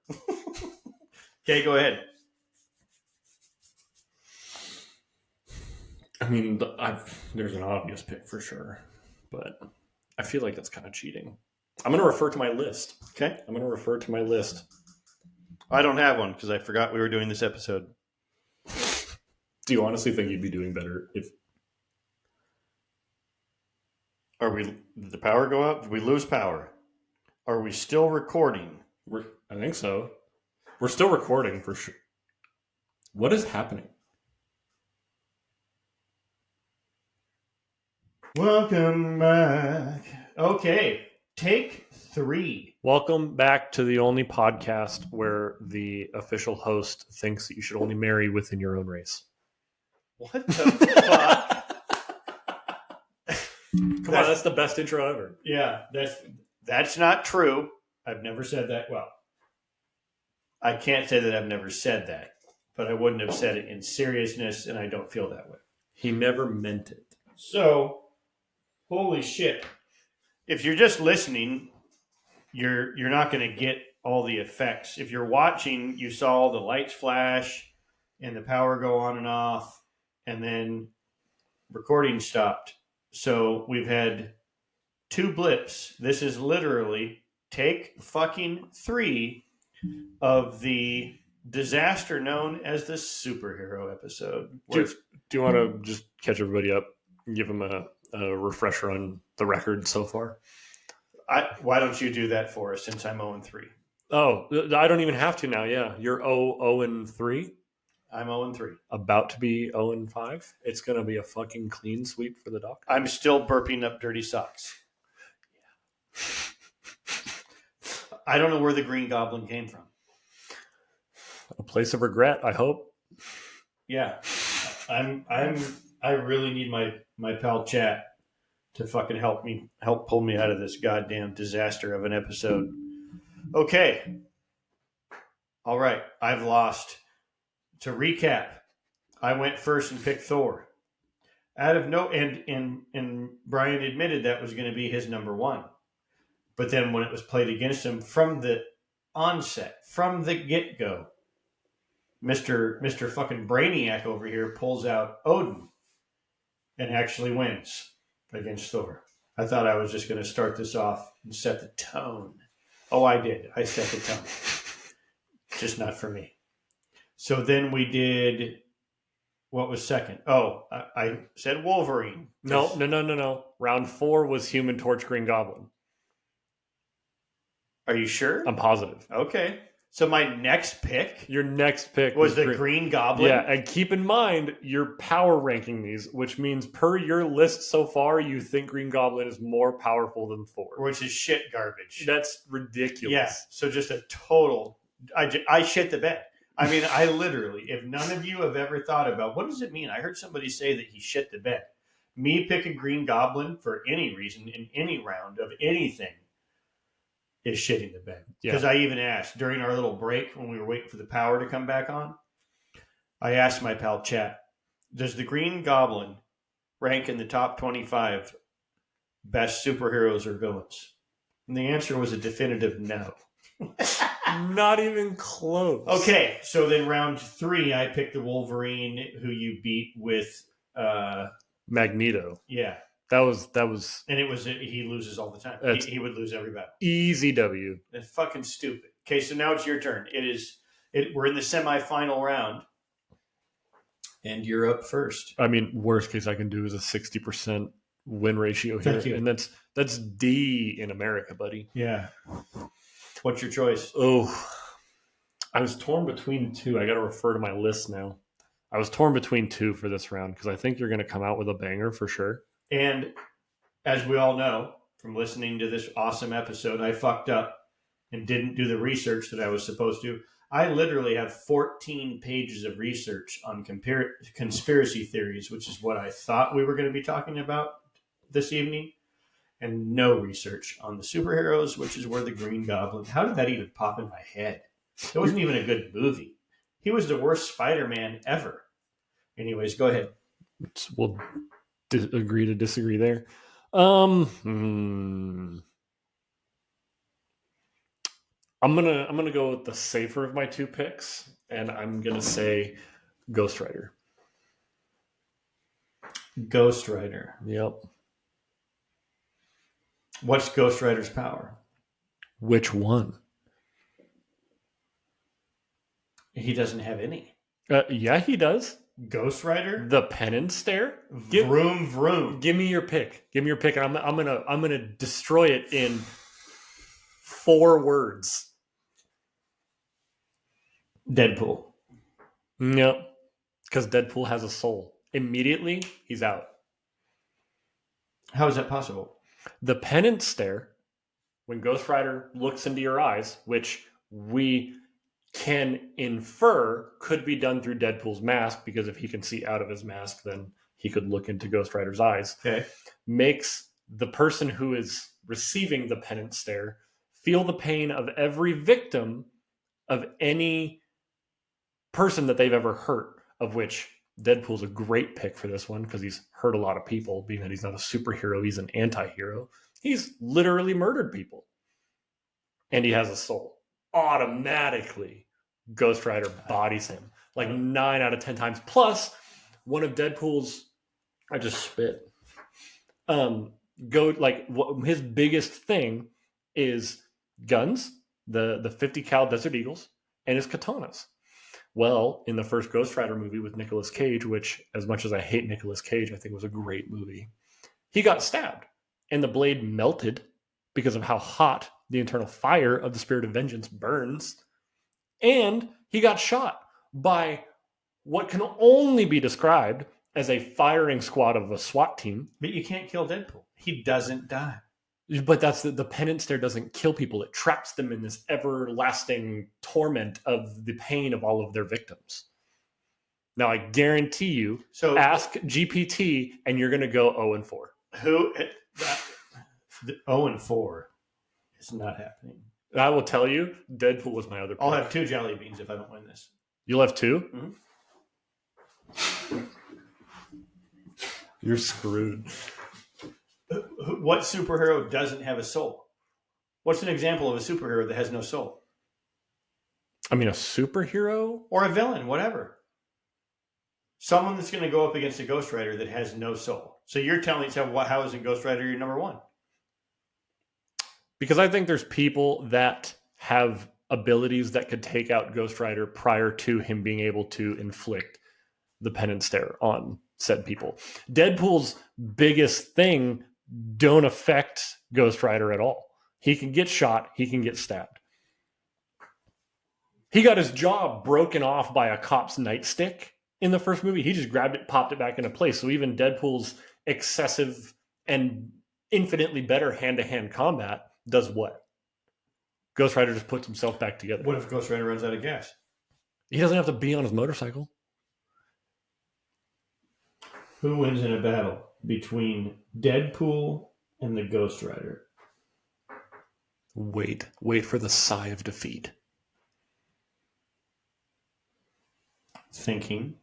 Okay, go ahead. I mean, there's an obvious pick for sure, but I feel like that's kind of cheating. I'm going to refer to my list. Okay. I'm going to refer to my list. I don't have one because I forgot we were doing this episode. Do you honestly think you'd be doing better if... Did the power go out? Did we lose power? Are we still recording? I think so. We're still recording for sure. What is happening? Welcome back. Okay, take 3. Welcome back to the only podcast where the official host thinks that you should only marry within your own race. What the fuck? Come on, that's the best intro ever. Yeah, that's not true. I've never said that. Well, I can't say that I've never said that, but I wouldn't have said it in seriousness, and I don't feel that way. He never meant it. So, holy shit. If you're just listening, you're not going to get all the effects. If you're watching, you saw all the lights flash and the power go on and off, and then recording stopped. So we've had 2 blips. This is literally take fucking 3 of the disaster known as the superhero episode. Do you want to just catch everybody up and give them a refresher on the record so far? Why don't you do that for us since I'm 0-3? Oh, I don't even have to now. Yeah, you're 0-3. I'm 0-3. About to be 0-5. It's going to be a fucking clean sweep for the doctor. I'm still burping up dirty socks. Yeah. I don't know where the Green Goblin came from. A place of regret, I hope. Yeah. I really need my pal Chat to fucking help pull me out of this goddamn disaster of an episode. Okay. All right. I've lost. To recap, I went first and picked Thor. And Brian admitted that was going to be his number 1. But then when it was played against him from the onset, from the get-go, Mr. fucking Brainiac over here pulls out Odin and actually wins against Thor. I thought I was just going to start this off and set the tone. Oh, I did. I set the tone. Just not for me. So then we did, what was second? Oh, I said Wolverine. No. Round 4 was Human Torch, Green Goblin. Are you sure? I'm positive. Okay. So my next pick? Your next pick was the Green Goblin? Yeah, and keep in mind, you're power ranking these, which means per your list so far, you think Green Goblin is more powerful than Thor. Which is shit garbage. That's ridiculous. Yeah, so just a total, I shit the bed. I mean, I literally, if none of you have ever thought about, what does it mean? I heard somebody say that he shit the bed. Me picking Green Goblin for any reason in any round of anything is shitting the bed. Because I even asked during our little break when we were waiting for the power to come back on, I asked my pal Chat, does the Green Goblin rank in the top 25 best superheroes or villains? And the answer was a definitive no. Not even close. Okay, so then round 3, I picked the Wolverine, who you beat with Magneto. Yeah, that was, and it was he loses all the time. He would lose every battle. Easy W. That's fucking stupid. Okay, so now it's your turn. We're in the semifinal round, and you're up first. I mean, worst case I can do is a 60% win ratio here, Thank you. and that's D in America, buddy. Yeah. What's your choice? Oh, I was torn between two. I got to refer to my list now. I was torn between two for this round because I think you're going to come out with a banger for sure. And as we all know from listening to this awesome episode, I fucked up and didn't do the research that I was supposed to. I literally have 14 pages of research on conspiracy theories, which is what I thought we were going to be talking about this evening, and no research on the superheroes, which is where the Green Goblin. How did that even pop in my head? It wasn't even a good movie. He was the worst Spider-Man ever. Anyways, go ahead. We'll agree to disagree there. I'm gonna go with the safer of my two picks, and I'm gonna say Ghost Rider. Ghost Rider. Yep. What's Ghost Rider's power? Which one? He doesn't have any. Yeah, he does. Ghost Rider? The pen and stare. Vroom vroom. Give me your pick. Give me your pick, and I'm gonna destroy it in 4 words. Deadpool. Nope. Because Deadpool has a soul. Immediately, he's out. How is that possible? The penance stare, when Ghost Rider looks into your eyes, which we can infer could be done through Deadpool's mask, because if he can see out of his mask, then he could look into Ghost Rider's eyes. Okay. Makes the person who is receiving the penance stare feel the pain of every victim of any person that they've ever hurt, of which Deadpool's a great pick for this one because he's hurt a lot of people, being that he's not a superhero, he's an anti-hero. He's literally murdered people. And he has a soul. Automatically, Ghost Rider bodies him like 9 out of 10 times. Plus, one of Deadpool's, I just spit. His biggest thing is guns, the 50 cal Desert Eagles, and his katanas. Well, in the first Ghost Rider movie with Nicolas Cage, which, as much as I hate Nicolas Cage, I think was a great movie, he got stabbed, and the blade melted because of how hot the internal fire of the Spirit of Vengeance burns, and he got shot by what can only be described as a firing squad of a SWAT team. But you can't kill Deadpool. He doesn't die. But that's the penance stare doesn't kill people. It traps them in this everlasting torment of the pain of all of their victims. Now, I guarantee you, ask GPT, and you're going to go 0-4. The 0-4 is not happening. I will tell you, Deadpool was my other pick. I'll have 2 jelly beans if I don't win this. You'll have 2? Mm-hmm. You're screwed. What superhero doesn't have a soul? What's an example of a superhero that has no soul? I mean, a superhero? Or a villain, whatever. Someone that's going to go up against a Ghost Rider that has no soul. So you're telling me, how isn't Ghost Rider your number 1? Because I think there's people that have abilities that could take out Ghost Rider prior to him being able to inflict the penance stare on said people. Deadpool's biggest thing don't affect Ghost Rider at all. He can get shot. He can get stabbed. He got his jaw broken off by a cop's nightstick in the first movie. He just grabbed it, popped it back into place. So even Deadpool's excessive and infinitely better hand-to-hand combat does what? Ghost Rider just puts himself back together. What if Ghost Rider runs out of gas? He doesn't have to be on his motorcycle. Who wins in a battle between Deadpool and the Ghost Rider? Wait for the sigh of defeat. Thinking.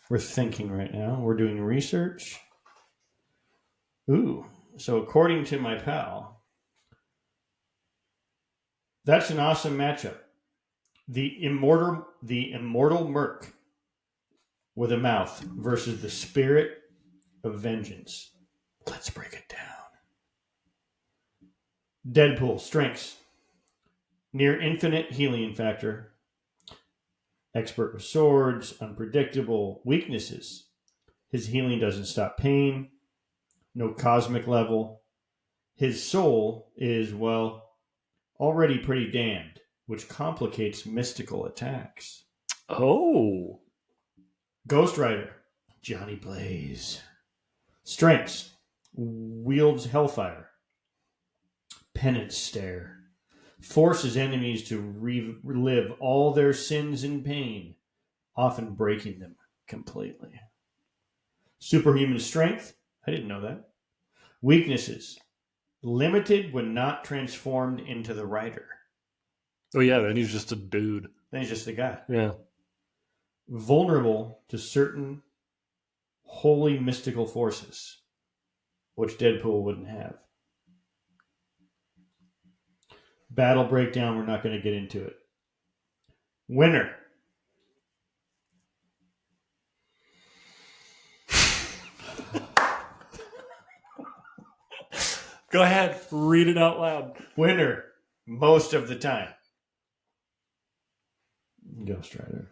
We're thinking right now. We're doing research. Ooh. So according to my pal, that's an awesome matchup. The immortal Merc with a mouth versus the Spirit of Vengeance. Let's break it down. Deadpool, strengths. Near infinite healing factor. Expert with swords, unpredictable. Weaknesses. His healing doesn't stop pain. No cosmic level. His soul is, well, already pretty damned. which complicates mystical attacks. Oh. Ghost Rider, Johnny Blaze. Strengths, wields hellfire. Penance Stare, forces enemies to relive all their sins and pain, often breaking them completely. Superhuman strength, I didn't know that. Weaknesses, limited when not transformed into the rider. Oh, yeah, then he's just a dude. Then he's just a guy. Yeah. Vulnerable to certain holy mystical forces, which Deadpool wouldn't have. Battle breakdown, we're not going to get into it. Winner. Go ahead. Read it out loud. Winner, most of the time. Ghost Rider.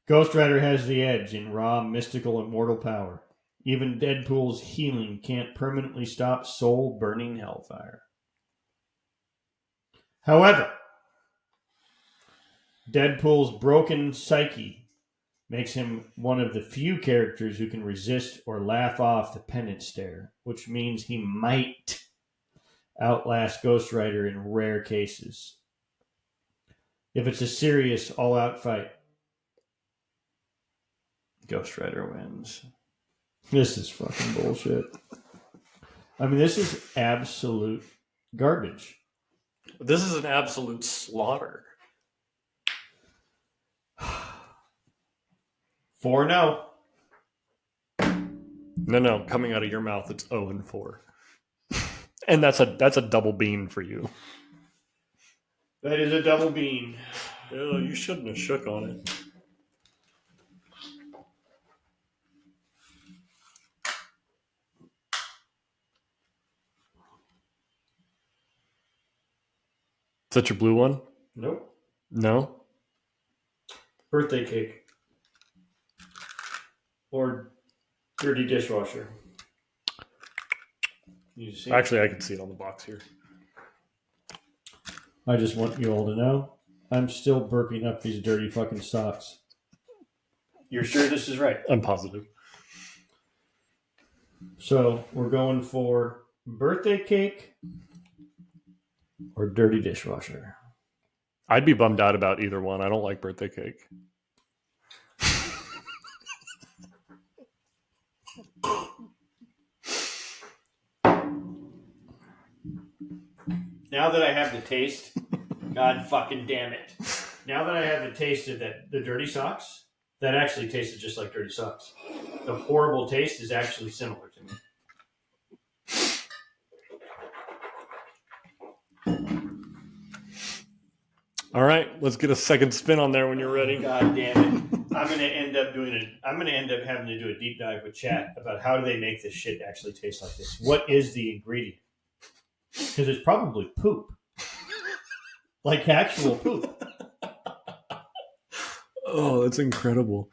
Ghost Rider has the edge in raw, mystical, immortal power. Even Deadpool's healing can't permanently stop soul-burning hellfire. However, Deadpool's broken psyche makes him one of the few characters who can resist or laugh off the penance stare, which means he might outlast Ghost Rider in rare cases. If it's a serious, all-out fight, Ghost Rider wins. This is fucking bullshit. I mean, this is absolute garbage. This is an absolute slaughter. 4-0. No. Coming out of your mouth, it's 0-4. And that's a double bean for you. That is a double bean. Oh, you shouldn't have shook on it. Is that your blue one? Nope. No? Birthday cake. Or dirty dishwasher. You see? Actually, I can see it on the box here. I just want you all to know, I'm still burping up these dirty fucking socks. You're sure this is right? I'm positive. So we're going for birthday cake or dirty dishwasher. I'd be bummed out about either one. I don't like birthday cake. Now that I have the taste, God fucking damn it. Now that I have the taste of the dirty socks, that actually tasted just like dirty socks. The horrible taste is actually similar to me. All right, let's get a second spin on there when you're ready. God damn it. I'm going to end up having to do a deep dive with chat about how do they make this shit actually taste like this. What is the ingredient? Because it's probably poop. Like actual poop. Oh, that's incredible.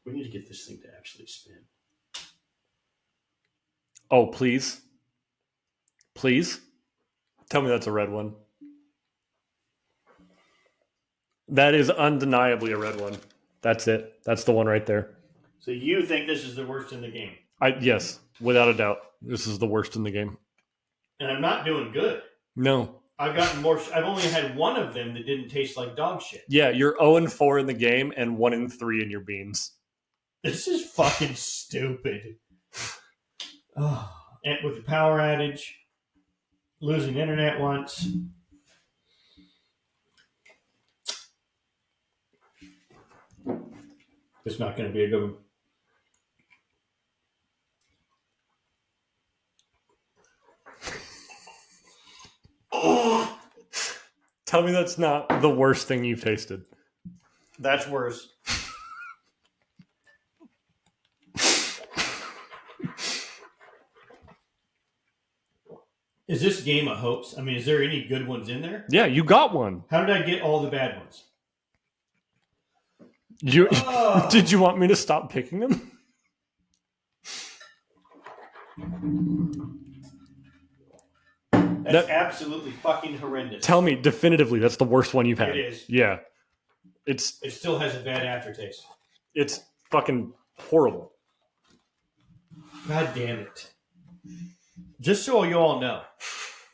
We need to get this thing to actually spin. Oh, please. Please? Tell me that's a red one. That is undeniably a red one. That's it. That's the one right there. So you think this is the worst in the game? Yes, without a doubt. This is the worst in the game. And I'm not doing good. No. I've only had one of them that didn't taste like dog shit. Yeah, you're 0-4 in the game and 1-3 in your beans. This is fucking stupid. Oh, and with the power outage, losing internet once. It's not going to be a good one. Tell me that's not the worst thing you've tasted. That's worse. Is this game a hoax? I mean, is there any good ones in there? Yeah, you got one. How did I get all the bad ones? Did you want me to stop picking them? That's absolutely fucking horrendous. Tell me definitively that's the worst one you've had. It is. Yeah. It still has a bad aftertaste. It's fucking horrible. God damn it. Just so you all know,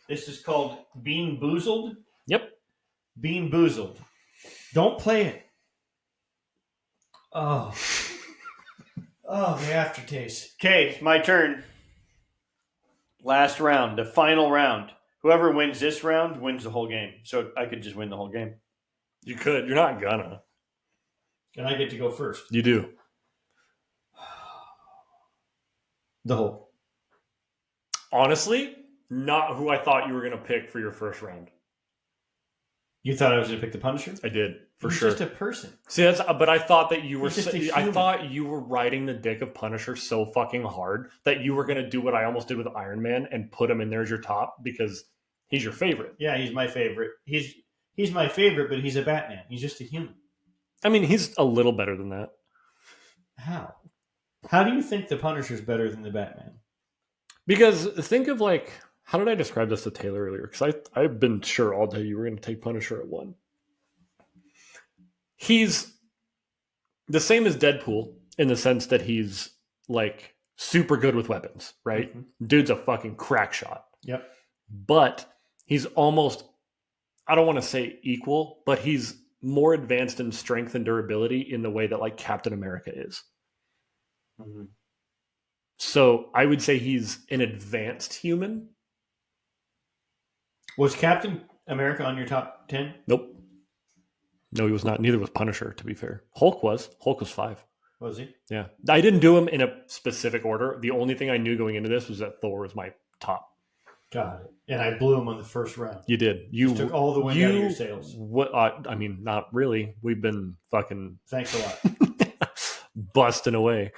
this is called Bean Boozled. Yep. Bean Boozled. Don't play it. Oh, the aftertaste. Okay, it's my turn. Last round, the final round. Whoever wins this round wins the whole game. So I could just win the whole game. You could. You're not gonna. And I get to go first. You do. The Hulk. Honestly, not who I thought you were going to pick for your first round. You thought I was going to pick the Punisher? I did, for He's sure. just a person. See, but I thought that you were. I thought you were riding the dick of Punisher so fucking hard that you were going to do what I almost did with Iron Man and put him in there as your top because he's your favorite. Yeah, he's my favorite. He's my favorite, but he's a Batman. He's just a human. I mean, he's a little better than that. How? How do you think the Punisher's better than the Batman? Because think of how did I describe this to Taylor earlier? Because I've been sure all day you were going to take Punisher at 1. He's the same as Deadpool in the sense that he's super good with weapons, right? Mm-hmm. Dude's a fucking crack shot. Yep. But he's almost, I don't want to say equal, but he's more advanced in strength and durability in the way that Captain America is. Mm-hmm. So I would say he's an advanced human. Was Captain America on your top 10? Nope. No, he was not. Neither was Punisher, to be fair. Hulk was. Hulk was 5. Was he? Yeah. I didn't do him in a specific order. The only thing I knew going into this was that Thor was my top. Got it. And I blew him on the first round. You did. You just took all the wind out of your sails. What? I mean, not really. We've been fucking... Thanks a lot. busting away.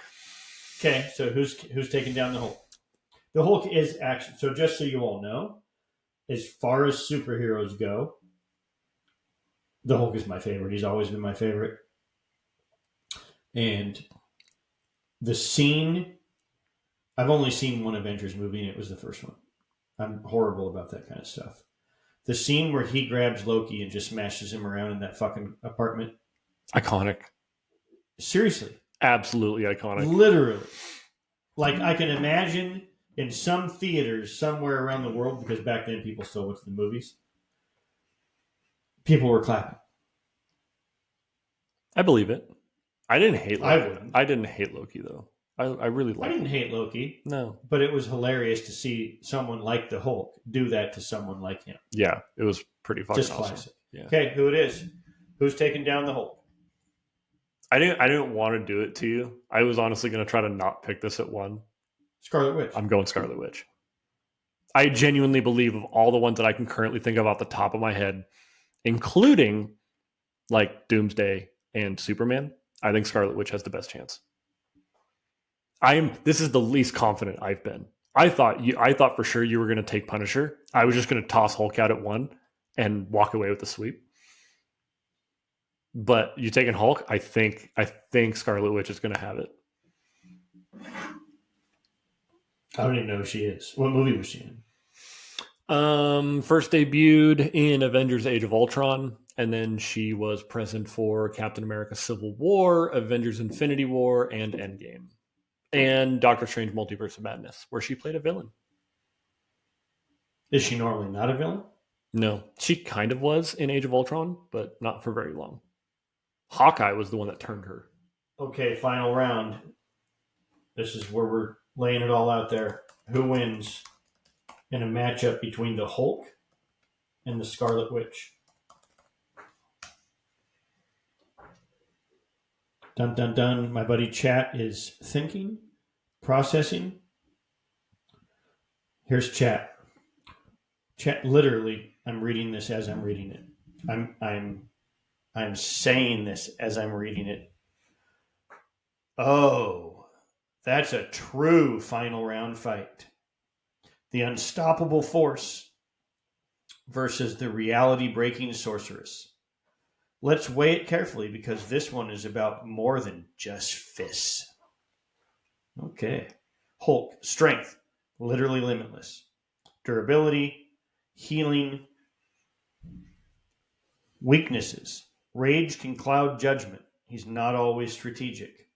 Okay, so who's taking down the Hulk? The Hulk is action. So just so you all know, as far as superheroes go, the Hulk is my favorite. He's always been my favorite. And the scene, I've only seen one Avengers movie, and it was the first one. I'm horrible about that kind of stuff. The scene where he grabs Loki and just smashes him around in that fucking apartment. Iconic. Seriously. Absolutely iconic. Literally. I can imagine in some theaters somewhere around the world, because back then people still went to the movies, people were clapping. I believe it. I didn't hate Loki. I wouldn't. I didn't hate Loki, though. I really liked it. I didn't hate Loki. No. But it was hilarious to see someone like the Hulk do that to someone like him. Yeah, it was pretty fucking just awesome. Classic. Yeah. Okay, who it is? Who's taking down the Hulk? I didn't want to do it to you. I was honestly going to try to not pick this at 1. Scarlet Witch. I'm going Scarlet Witch. I genuinely believe of all the ones that I can currently think of off the top of my head, including Doomsday and Superman, I think Scarlet Witch has the best chance. This is the least confident I've been. I thought for sure you were going to take Punisher. I was just going to toss Hulk out at 1 and walk away with the sweep. But you taking Hulk, I think Scarlet Witch is going to have it. I don't even know who she is. What movie was she in? First debuted in Avengers Age of Ultron, and then she was present for Captain America Civil War, Avengers Infinity War, and Endgame. And Doctor Strange Multiverse of Madness, where she played a villain. Is she normally not a villain? No. She kind of was in Age of Ultron, but not for very long. Hawkeye was the one that turned her. Okay, final round. This is where we're laying it all out there. Who wins in a matchup between the Hulk and the Scarlet Witch? Dun, dun, dun. My buddy Chat is thinking, processing. Here's Chat. Chat, literally, I'm reading this as I'm reading it. I'm saying this as I'm reading it. Oh, that's a true final round fight. The unstoppable force versus the reality-breaking sorceress. Let's weigh it carefully because this one is about more than just fists. Okay. Hulk, strength, literally limitless. Durability, healing. Weaknesses. Rage can cloud judgment. He's not always strategic.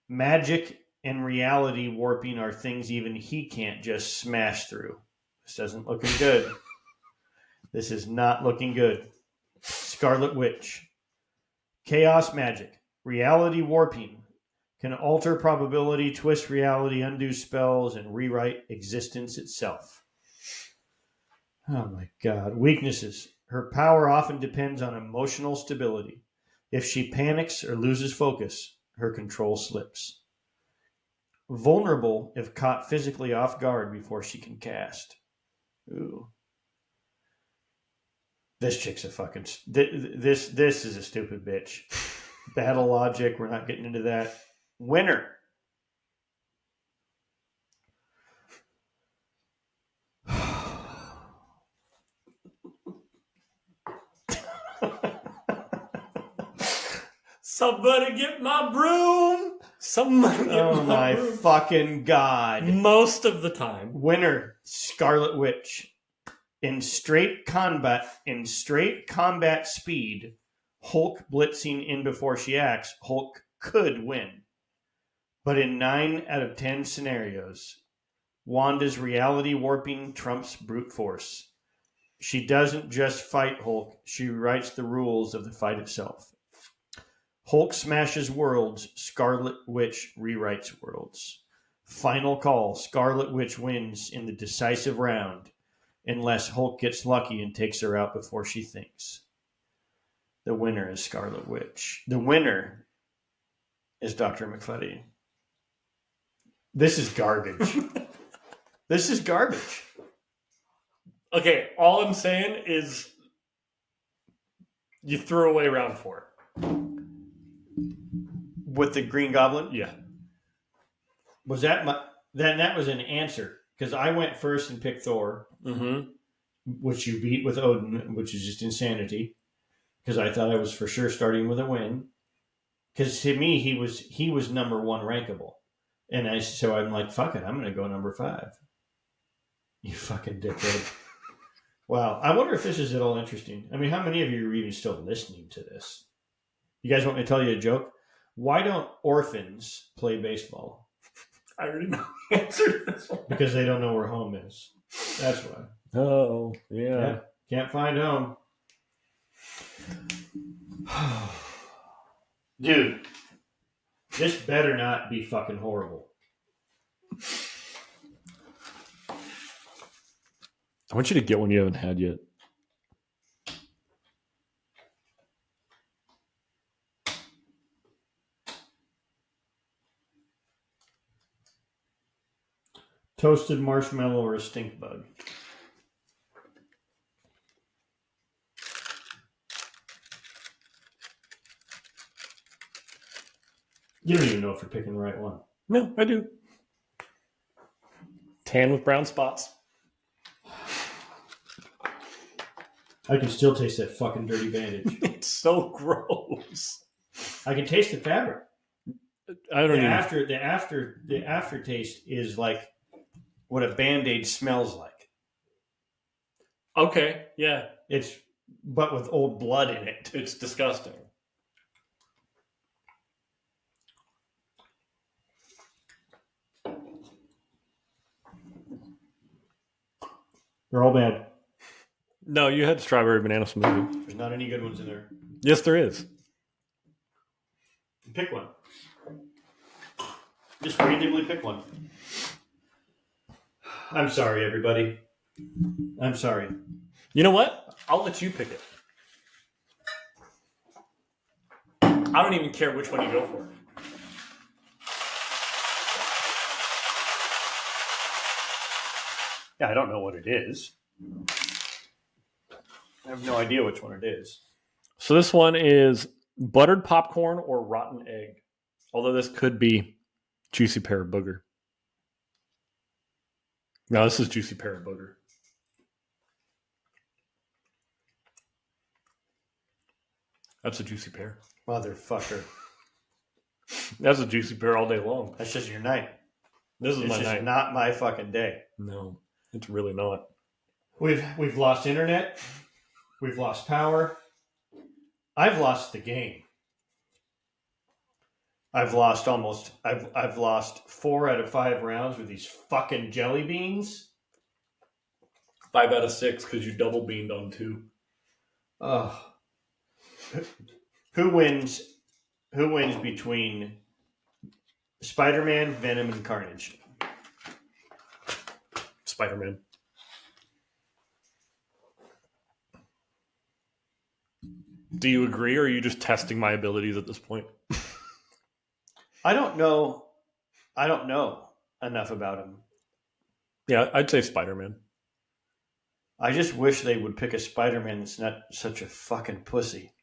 Magic and reality warping are things even he can't just smash through. This doesn't look good. This is not looking good. Scarlet Witch. Chaos magic. Reality warping. Can alter probability, twist reality, undo spells, and rewrite existence itself. Oh my God. Weaknesses. Her power often depends on emotional stability. If she panics or loses focus, her control slips. Vulnerable if caught physically off guard before she can cast. Ooh. This chick's a fucking... This is a stupid bitch. Battle logic, we're not getting into that. Winner. Somebody get my broom. Somebody get Oh my broom. fucking God. Most of the time. Winner, Scarlet Witch. In straight combat speed, Hulk blitzing in before she acts, Hulk could win. But in 9 out of 10 scenarios, Wanda's reality warping trumps brute force. She doesn't just fight Hulk, she writes the rules of the fight itself. Hulk smashes worlds, Scarlet Witch rewrites worlds. Final call, Scarlet Witch wins in the decisive round, unless Hulk gets lucky and takes her out before she thinks. The winner is Scarlet Witch. The winner is Dr. Mackfuddy. This is garbage. This is garbage. Okay, all I'm saying is you threw away round 4. With the Green Goblin? Yeah. Was that my... That was an answer. Because I went first and picked Thor, which you beat with Odin, which is just insanity. Because I thought I was for sure starting with a win. Because to me, he was number 1 rankable. And so I'm like, fuck it, I'm going to go number 5. You fucking dickhead. Wow. I wonder if this is at all interesting. I mean, how many of you are even still listening to this? You guys want me to tell you a joke? Why don't orphans play baseball? I already know the answer to this one. Because they don't know where home is. That's why. Oh, yeah. Can't find home. Dude, this better not be fucking horrible. I want you to get one you haven't had yet. Toasted marshmallow or a stink bug? You don't even know if you're picking the right one. No, I do. Tan with brown spots. I can still taste that fucking dirty bandage. It's so gross. I can taste the fabric. I don't The aftertaste is like what a Band-Aid smells like. Okay, yeah. But with old blood in it. It's disgusting. They're all bad. No, you had strawberry banana smoothie. There's not any good ones in there. Yes, there is. Pick one. Just randomly pick one. I'm sorry, everybody. I'm sorry. You know what? I'll let you pick it. I don't even care which one you go for. Yeah, I don't know what it is. I have no idea which one it is. So this one is buttered popcorn or rotten egg. Although this could be juicy pear booger. No, this is juicy pear booger. That's a juicy pear. Motherfucker. That's a juicy pear all day long. That's just your night. This is my night. Not my fucking day. No, it's really not. We've lost internet. We've lost power. I've lost the game. I've lost 4 out of 5 rounds with these fucking jelly beans. 5 out of 6 because you double beamed on 2. Oh. Who wins? Who wins between Spider-Man, Venom, and Carnage? Spider-Man. Do you agree, or are you just testing my abilities at this point? I don't know. I don't know enough about him. Yeah, I'd say Spider-Man. I just wish they would pick a Spider-Man that's not such a fucking pussy.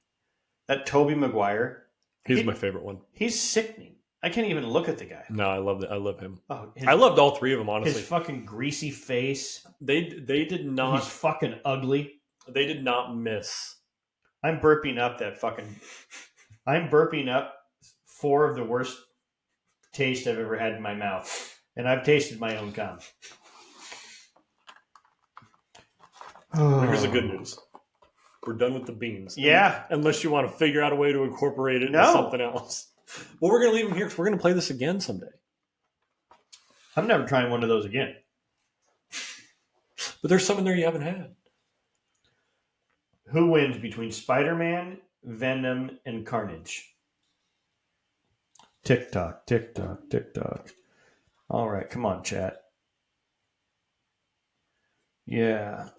That Tobey Maguire. He's my favorite one. He's sickening. I can't even look at the guy. No, I love that. I love him. Oh, I loved all 3 of them, honestly. His fucking greasy face. They did not. He's fucking ugly. They did not miss. I'm burping up 4 of the worst taste I've ever had in my mouth. And I've tasted my own cum. Here's the good news. We're done with the beans. Yeah. Unless you want to figure out a way to incorporate it into something else. Well, we're going to leave them here because we're going to play this again someday. I'm never trying one of those again. But there's some in there you haven't had. Who wins between Spider-Man, Venom, and Carnage? Tick-tock, tick-tock, tick-tock. All right, come on, chat. Yeah.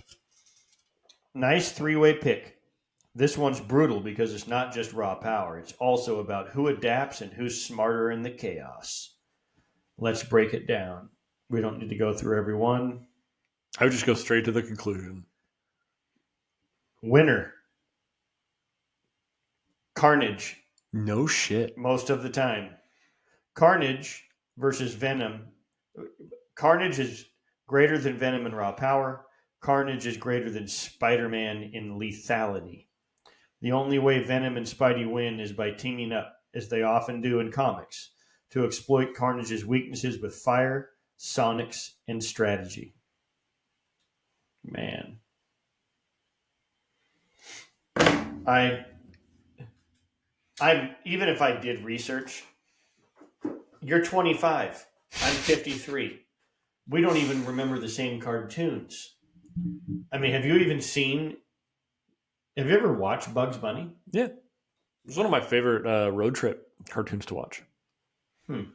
Nice 3-way pick. This one's brutal because it's not just raw power. It's also about who adapts and who's smarter in the chaos. Let's break it down. We don't need to go through every one. I would just go straight to the conclusion. Winner. Carnage. No shit. Most of the time. Carnage versus Venom. Carnage is greater than Venom in raw power. Carnage is greater than Spider-Man in lethality. The only way Venom and Spidey win is by teaming up, as they often do in comics, to exploit Carnage's weaknesses with fire, sonics, and strategy. Man. I'm even if I did research, you're 25. I'm 53. We don't even remember the same cartoons. I mean, have you ever watched Bugs Bunny? Yeah. It's one of my favorite road trip cartoons to watch. You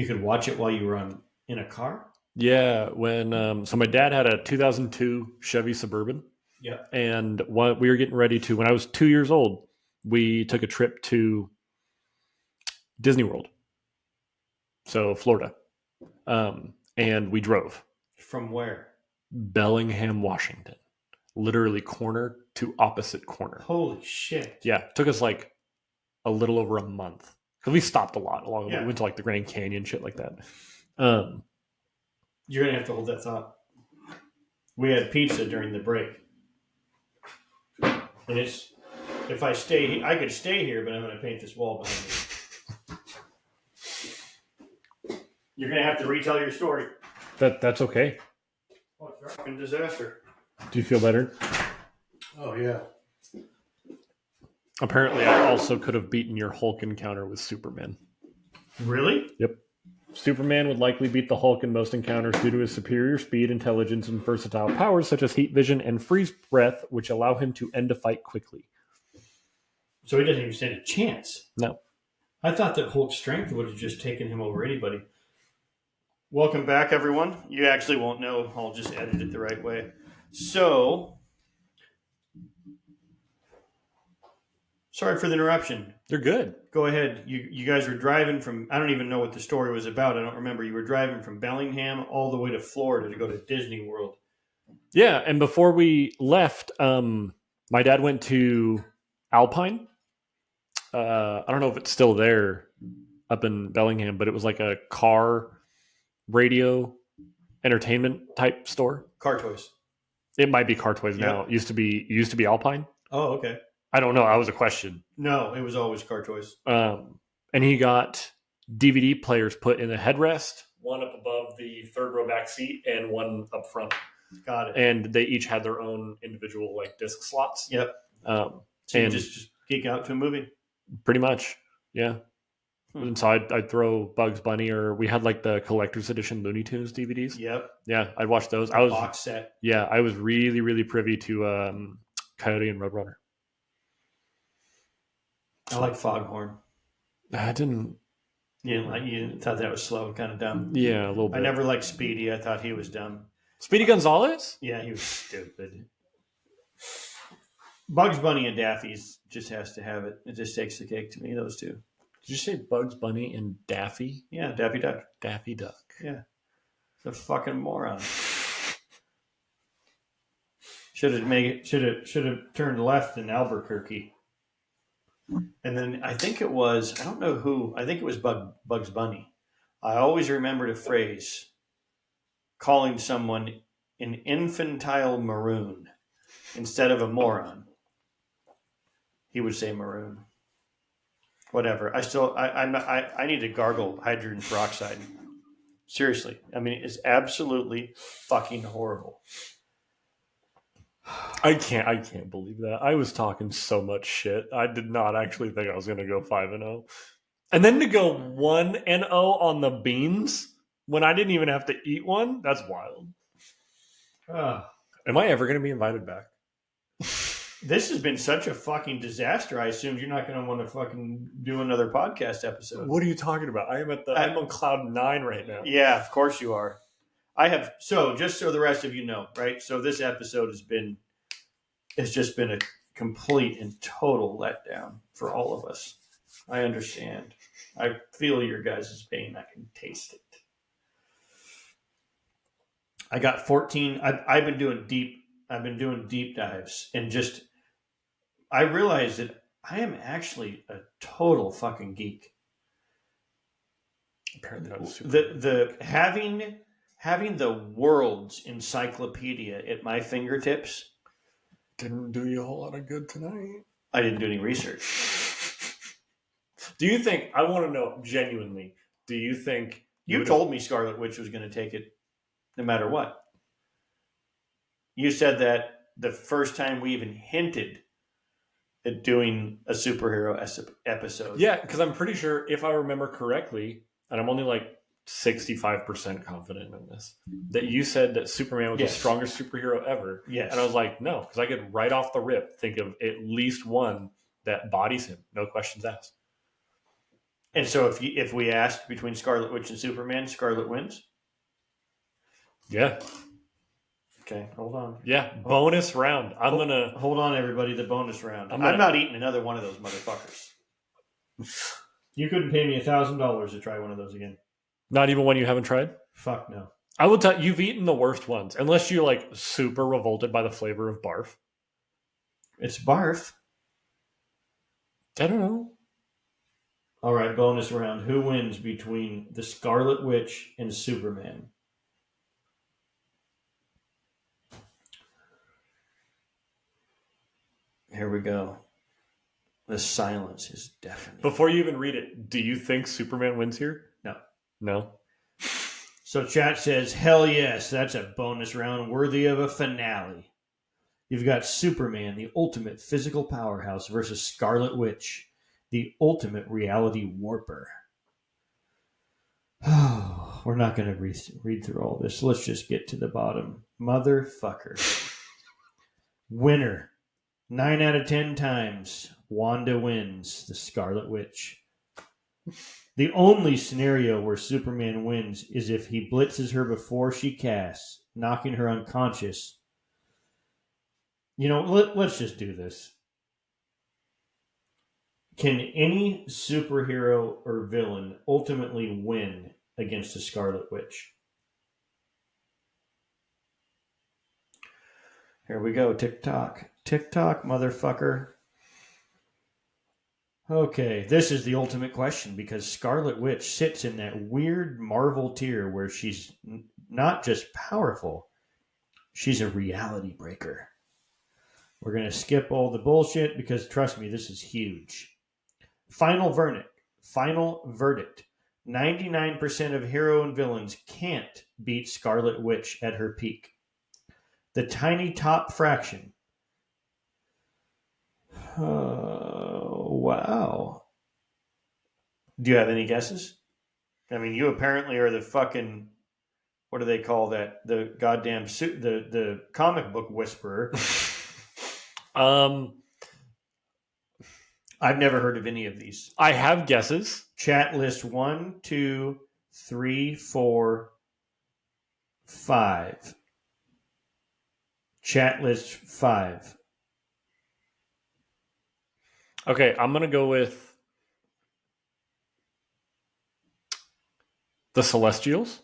could watch it while you were in a car? Yeah. When so my dad had a 2002 Chevy Suburban. Yeah. And what we were getting ready to, when I was 2 years old, we took a trip to Disney World. So Florida. And we drove. From where? Bellingham, Washington. Literally corner to opposite corner. Holy shit. Yeah. It took us like a little over a month. Because we stopped a lot along the way. We went to like the Grand Canyon, shit like that. You're going to have to hold that thought. We had pizza during the break. And it's, if I stay, I could stay here, but I'm going to paint this wall behind me. You're going to have to retell your story. That's okay. Oh, it's a fucking disaster. Do you feel better? Oh, yeah. Apparently, I also could have beaten your Hulk encounter with Superman. Really? Yep. Superman would likely beat the Hulk in most encounters due to his superior speed, intelligence, and versatile powers such as heat vision and freeze breath, which allow him to end a fight quickly. So he doesn't even stand a chance. No. I thought that Hulk's strength would have just taken him over anybody. Welcome back, everyone. You actually won't know. I'll just edit it the right way. So, sorry for the interruption. They're good. Go ahead. You guys were driving from, I don't even know what the story was about. I don't remember. You were driving from Bellingham all the way to Florida to go to Disney World. Yeah, and before we left, my dad went to Alpine. I don't know if it's still there up in Bellingham, but it was like a car radio entertainment type store. Car Toys. It might be Car Toys now. It used to be Alpine. Oh, okay. I don't know. That was a question. No, it was always Car Toys. And he got DVD players put in the headrest one up above the third row back seat and one up front. Got it. And they each had their own individual like disc slots. Yep. So you just geek out to a movie? Pretty much, yeah. And so I'd throw Bugs Bunny, or we had like the collector's edition Looney Tunes DVDs. Yep. Yeah, I'd watch those. I was box set. Yeah, I was really, really privy to Coyote and Roadrunner. I like Foghorn. I didn't. You thought that was slow and kind of dumb. Yeah, a little bit. I never liked Speedy. I thought he was dumb. Speedy Gonzalez? Yeah, he was stupid. Bugs Bunny and Daffy's just has to have it. It just takes the cake to me, those two. Did you say Bugs Bunny and Daffy? Yeah, Daffy Duck. Daffy Duck. Yeah. It's a fucking moron. Should have turned left in Albuquerque. And then I think it was, I don't know who, I think it was Bugs Bunny. I always remembered a phrase calling someone an infantile maroon instead of a moron. He would say maroon. Whatever. I need to gargle hydrogen peroxide. Seriously. I mean, it's absolutely fucking horrible. I can't believe that. I was talking so much shit. I did not actually think I was going to go 5-0. And then to go 1-0 on the beans when I didn't even have to eat one, that's wild. Am I ever going to be invited back? This has been such a fucking disaster. I assumed you're not going to want to fucking do another podcast episode. What are you talking about? I'm on cloud 9 right now. Yeah, of course you are. So just so the rest of you know, right? So this episode has just been a complete and total letdown for all of us. I understand. I feel your guys' pain. I can taste it. I got 14. I've been doing deep dives, and just I realized that I am actually a total fucking geek. Apparently, that was super the having the world's encyclopedia at my fingertips didn't do you a whole lot of good tonight. I didn't do any research. Do you think, I want to know genuinely, do you think... You told me Scarlet Witch was going to take it no matter what. You said that the first time we even hinted at doing a superhero episode. Yeah, because I'm pretty sure, if I remember correctly, and I'm only like 65% confident in this, that you said that Superman was the strongest superhero ever. Yes. And I was like, no, because I could right off the rip think of at least one that bodies him. No questions asked. And so if we asked between Scarlet Witch and Superman, Scarlet wins? Yeah. Okay, hold on. Yeah, bonus round. Hold on, everybody, the bonus round. I'm not eating another one of those motherfuckers. You couldn't pay me $1,000 to try one of those again. Not even one you haven't tried? Fuck no. I will tell you, you've eaten the worst ones, unless you're like super revolted by the flavor of barf. It's barf. I don't know. All right, bonus round. Who wins between the Scarlet Witch and Superman? Here we go. The silence is deafening. Before you even read it, do you think Superman wins here? No. No? So chat says, hell yes, that's a bonus round worthy of a finale. You've got Superman, the ultimate physical powerhouse, versus Scarlet Witch, the ultimate reality warper. Oh, we're not going to read through all this. Let's just get to the bottom. Motherfucker. Winner. 9 out of 10 times. Wanda wins. The Scarlet Witch. The only scenario where Superman wins is if he blitzes her before she casts, knocking her unconscious. You know, let's just do this. Can any superhero or villain ultimately win against the Scarlet Witch? Here we go. TikTok. TikTok, motherfucker. Okay, this is the ultimate question because Scarlet Witch sits in that weird Marvel tier where she's not just powerful, she's a reality breaker. We're going to skip all the bullshit because, trust me, this is huge. Final verdict. 99% of hero and villains can't beat Scarlet Witch at her peak. The tiny top fraction. Wow. Do you have any guesses? I mean, you apparently are the fucking, what do they call that? The goddamn the comic book whisperer. I've never heard of any of these. I have guesses. Chat list 1, 2, 3, 4, 5. Chat list 5. Okay, I'm going to go with the Celestials.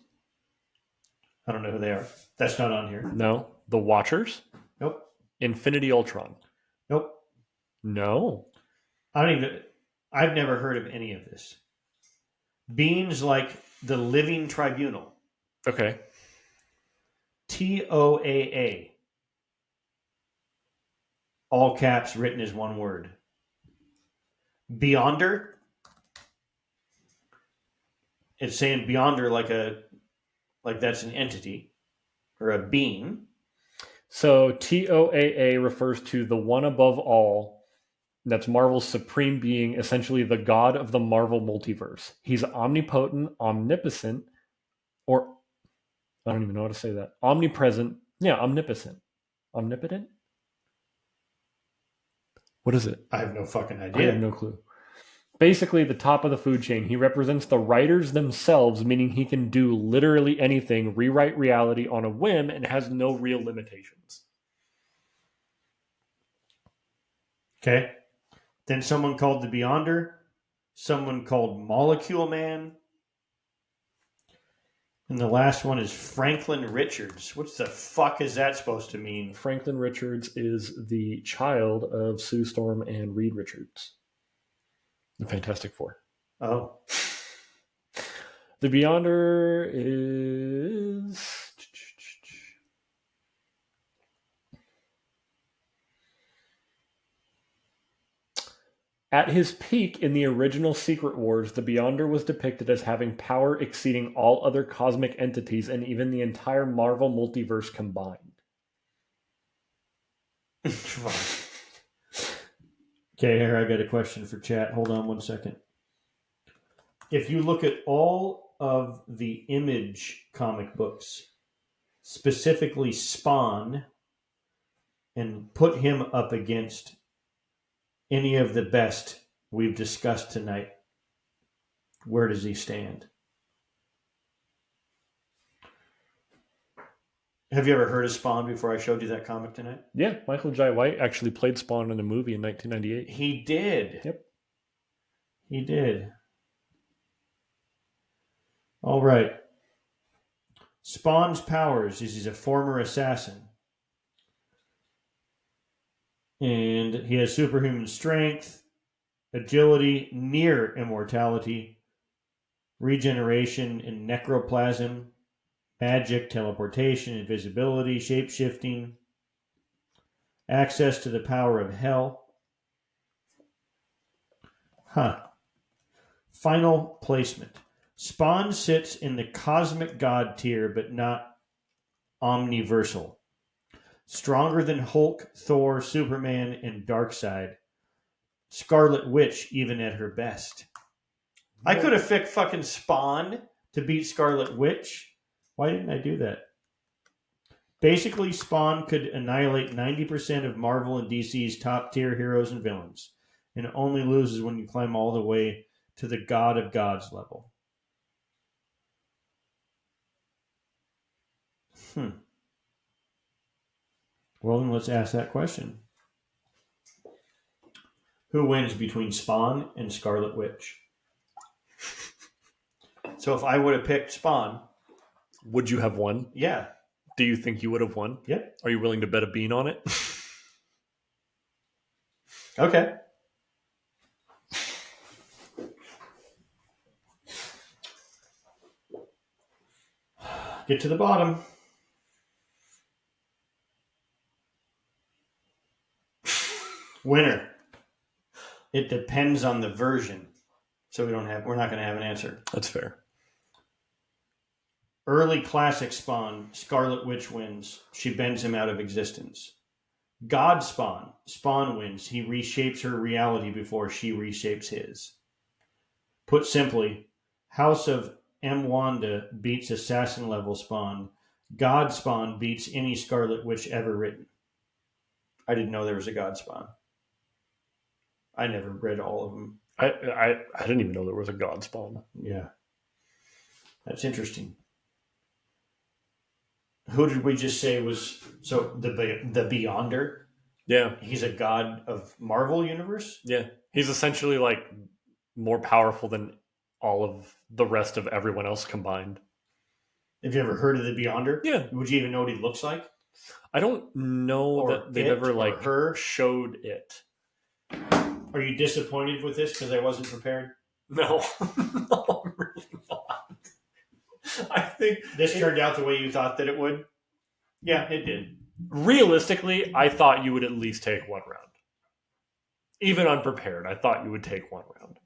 I don't know who they are. That's not on here. No. The Watchers. Nope. Infinity Ultron. Nope. No. I've never heard of any of this. Beans like the Living Tribunal. Okay. TOAA. All caps written as one word. Beyonder. It's saying Beyonder like that's an entity or a being. So TOAA refers to the one above all. That's Marvel's supreme being, essentially the god of the Marvel multiverse. He's omnipotent, omnipotent, or I don't even know how to say that. Omnipresent. Yeah, omnipotent. Omnipotent? What is it? I have no fucking I idea. have no clue. Basically, the top of the food chain. He represents the writers themselves, meaning he can do literally anything, rewrite reality on a whim, and has no real limitations. Okay. Then someone called the Beyonder. Someone called Molecule Man. And the last one is Franklin Richards. What the fuck is that supposed to mean? Franklin Richards is the child of Sue Storm and Reed Richards. The Fantastic Four. Oh. The Beyonder is... At his peak in the original Secret Wars, the Beyonder was depicted as having power exceeding all other cosmic entities and even the entire Marvel multiverse combined. Okay, here I got a question for chat. Hold on one second. If you look at all of the Image comic books, specifically Spawn, and put him up against any of the best we've discussed tonight, where does he stand? Have you ever heard of Spawn before I showed you that comic tonight? Yeah, Michael Jai White actually played Spawn in a movie in 1998. He did. Yep. He did. All right. Spawn's powers is he's a former assassin. And he has superhuman strength, agility, near immortality, regeneration and necroplasm, magic, teleportation, invisibility, shape-shifting, access to the power of hell. Final placement. Spawn sits in the cosmic god tier, but not omniversal. Stronger than Hulk, Thor, Superman, and Darkseid. Scarlet Witch, even at her best. I could have picked fucking Spawn to beat Scarlet Witch. Why didn't I do that? Basically, Spawn could annihilate 90% of Marvel and DC's top tier heroes and villains, and only loses when you climb all the way to the God of Gods level. Well, then let's ask that question. Who wins between Spawn and Scarlet Witch? So if I would have picked Spawn... Would you have won? Yeah. Do you think you would have won? Yep. Are you willing to bet a bean on it? Okay. Get to the bottom. Winner. It depends on the version. So we're not going to have an answer. That's fair. Early classic Spawn, Scarlet Witch wins. She bends him out of existence. God Spawn, Spawn wins. He reshapes her reality before she reshapes his. Put simply, House of M. Wanda beats assassin level Spawn. God Spawn beats any Scarlet Witch ever written. I didn't know there was a God Spawn. I never read all of them. I didn't even know there was a God Spawn. Yeah. That's interesting. Who did we just say was so the Beyonder? Yeah, He's a god of Marvel Universe. yeah. He's essentially like more powerful than all of the rest of everyone else combined. Have you ever heard of the Beyonder? Yeah. Would you even know what he looks like? I don't know Or that they've it, ever or like her? showed it. Are you disappointed with this because I wasn't prepared? No, no, I'm really not. I think This turned out the way you thought that it would. Yeah, it did. realistically, I thought you would at least take one round. Even unprepared, I thought you would take one round.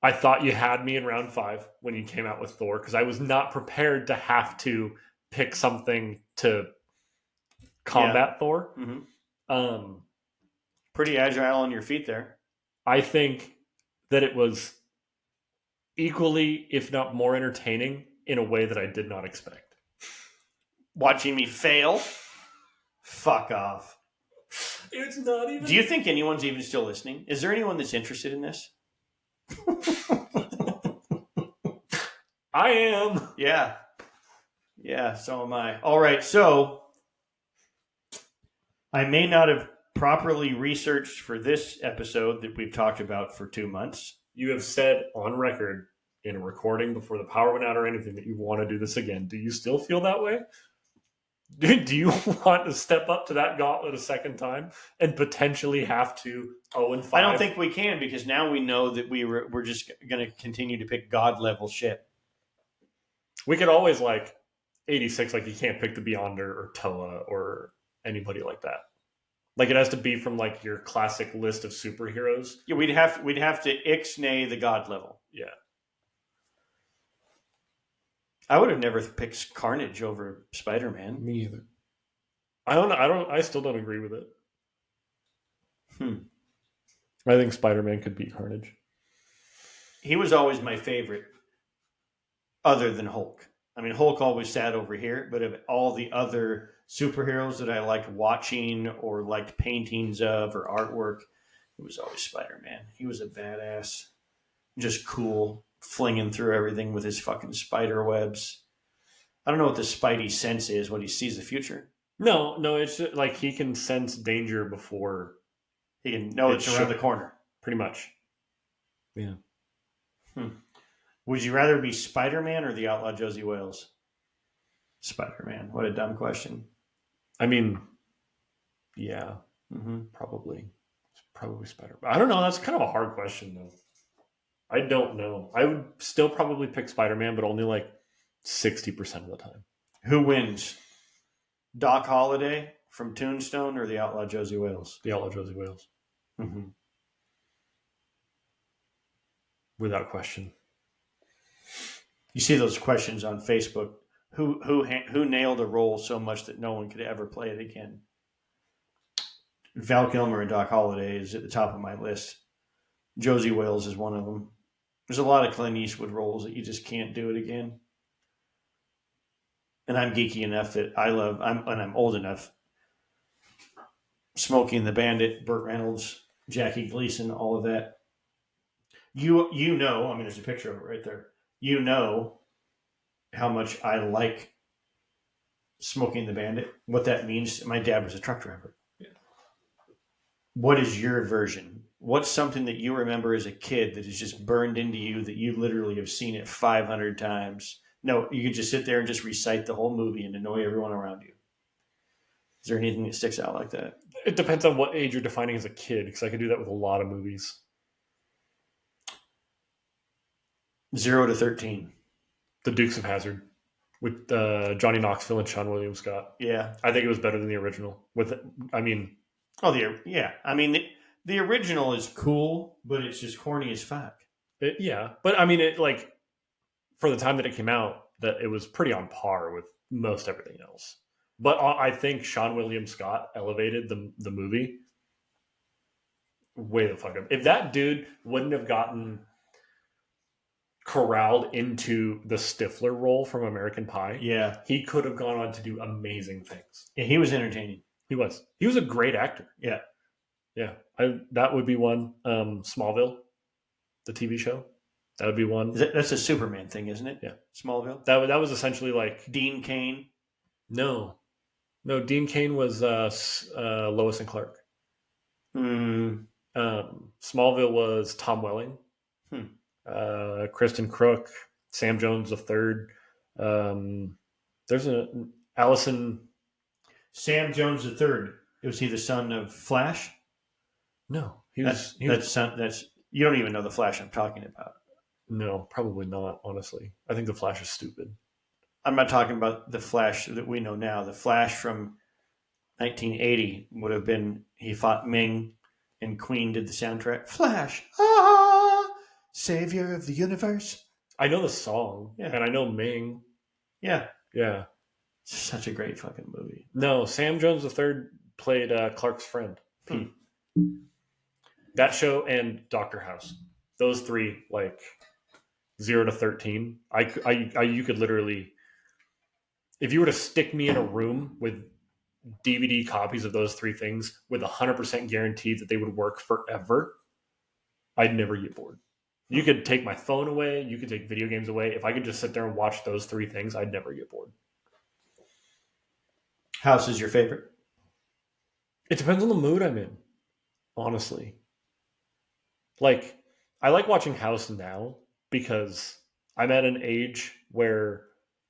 I thought you had me in round 5 when you came out with Thor because I was not prepared to have to pick something to combat Thor. Mm-hmm. Pretty agile on your feet there. I think that it was equally, if not more entertaining in a way that I did not expect. Watching me fail? Fuck off. It's not even... Do you think anyone's even still listening? Is there anyone that's interested in this? I am. Yeah. Yeah, so am I. All right, so I may not have properly researched for this episode that we've talked about for 2 months. You have said on record in a recording before the power went out or anything that you want to do this again. Do you still feel that way? Do you want to step up to that gauntlet a second time and potentially have to 0-5? I don't think we can because now we know that we're just going to continue to pick God level shit. We could always 86, you can't pick the Beyonder or Toa or anybody like that. It has to be from your classic list of superheroes. Yeah, we'd have to ixnay the God level. Yeah. I would have never picked Carnage over Spider-Man. Me either. I still don't agree with it. I think Spider-Man could beat Carnage. He was always my favorite, other than Hulk. I mean, Hulk always sat over here, but of all the other superheroes that I liked watching or liked paintings of or artwork, it was always Spider-Man. He was a badass. Just cool, flinging through everything with his fucking spider webs. I don't know what the Spidey sense is when he sees the future. No, it's just, he can sense danger before he can know it's around the corner. Pretty much. Yeah. Would you rather be Spider-Man or the Outlaw Josie Wales? Spider-Man. What a dumb question. I mean, yeah, probably. It's probably Spider-Man. I don't know. That's kind of a hard question, though. I don't know. I would still probably pick Spider-Man, but only 60% of the time. Who wins? Doc Holliday from Tombstone or the Outlaw Josie Wales? The Outlaw Josie Wales. Mm-hmm. Without question. You see those questions on Facebook. Who nailed a role so much that no one could ever play it again? Val Kilmer and Doc Holliday is at the top of my list. Josie Wales is one of them. There's a lot of Clint Eastwood roles that you just can't do it again. And I'm geeky enough that I'm old enough. Smokey and the Bandit, Burt Reynolds, Jackie Gleason, all of that. You know, I mean, there's a picture of it right there. You know how much I like Smokey and the Bandit, what that means. My dad was a truck driver. Yeah. What is your version? What's something that you remember as a kid that is just burned into you that you literally have seen it 500 times? No, you could just sit there and just recite the whole movie and annoy everyone around you. Is there anything that sticks out like that? It depends on what age you're defining as a kid, because I could do that with a lot of movies. 0 to 13. The Dukes of Hazzard with Johnny Knoxville and Sean William Scott. Yeah, I think it was better than the original. The original is cool, but it's just corny as fuck. But I mean, it like for the time that it came out, that it was pretty on par with most everything else. But I think Sean William Scott elevated the movie way the fuck up. If that dude wouldn't have gotten corralled into the Stifler role from American Pie, Yeah, he could have gone on to do amazing things. yeah, he was entertaining. He was a great actor. Yeah, That would be one. Smallville, the TV show, that would be one. That's a Superman thing, isn't it? Yeah, Smallville. that was essentially like Dean Cain. no, Dean Cain was Lois and Clark. Hmm. Smallville was Tom Welling, Kristen Crook, Sam Jones the third. There's an Allison. Sam Jones the third. Was he the son of Flash? No, That's you don't even know the Flash I'm talking about. No, probably not. Honestly, I think the Flash is stupid. I'm not talking about the Flash that we know now. The Flash from 1980 would have been he fought Ming, and Queen did the soundtrack. Flash, savior of the universe. I know the song, and I know Ming. Yeah. Such a great fucking movie. No, Sam Jones III played Clark's friend, Pete. That show and Doctor House. Those three, like 0 to 13. You could literally, if you were to stick me in a room with DVD copies of those three things with 100% guaranteed that they would work forever, I'd never get bored. You could take my phone away. You could take video games away. If I could just sit there and watch those three things, I'd never get bored. House is your favorite? It depends on the mood I'm in, honestly. Like, I like watching House now because I'm at an age where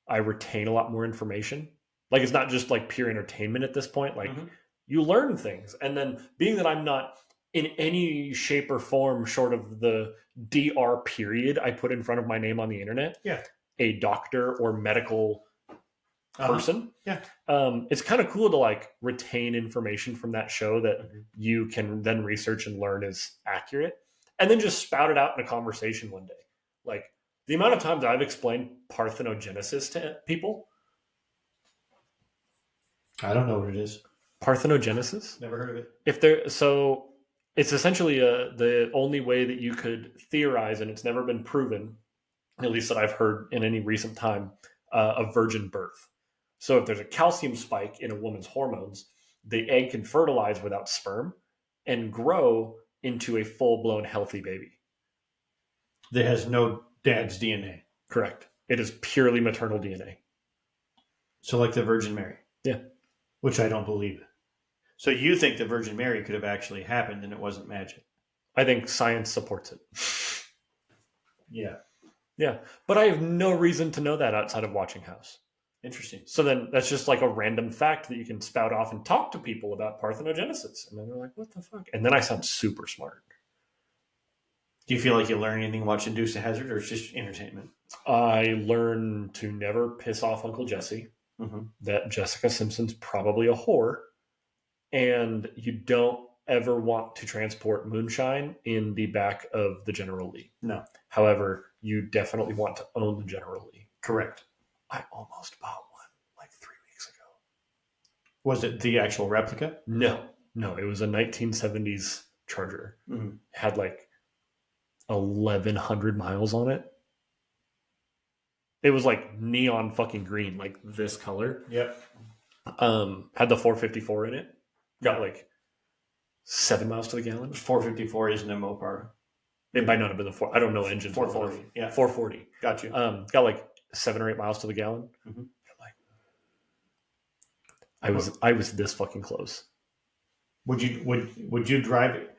I retain a lot more information. Like, it's not just like pure entertainment at this point. Like, you learn things. And then being that I'm not in any shape or form short of the DR period I put in front of my name on the internet, a doctor or medical person, it's kind of cool to like retain information from that show that you can then research and learn is accurate, and then just spout it out in a conversation one day. Like the amount of times I've explained parthenogenesis to people. I don't know what it is. Parthenogenesis? Never heard of it. So it's essentially the only way that you could theorize, and it's never been proven, at least that I've heard in any recent time, a virgin birth. So if there's a calcium spike in a woman's hormones, the egg can fertilize without sperm and grow into a full-blown healthy baby. That has no dad's DNA. Correct. It is purely maternal DNA. So like the Virgin Mary. Yeah. Which I don't believe. So you think the Virgin Mary could have actually happened and it wasn't magic? I think science supports it. Yeah. Yeah. But I have no reason to know that outside of watching House. Interesting. So then that's just like a random fact that you can spout off and talk to people about parthenogenesis. And then they're like, what the fuck? And then I sound super smart. Do you feel like you learn anything watching Dukes of Hazzard, or it's just entertainment? I learned to never piss off Uncle Jesse, that Jessica Simpson's probably a whore, and you don't ever want to transport moonshine in the back of the General Lee. No. However, you definitely want to own the General Lee. Correct. I almost bought one like 3 weeks ago. Was it the actual replica? No, it was a 1970s Charger. It had like 1,100 miles on it. It was like neon fucking green, like this color. Yep. Had the 454 in it. Got like 7 miles to the gallon. 454 isn't a Mopar. It might not have been the 4. I don't know engines. 440. Yeah. 440. Got you. Got like 7 or 8 miles to the gallon. Like, I was this fucking close. Would you drive it?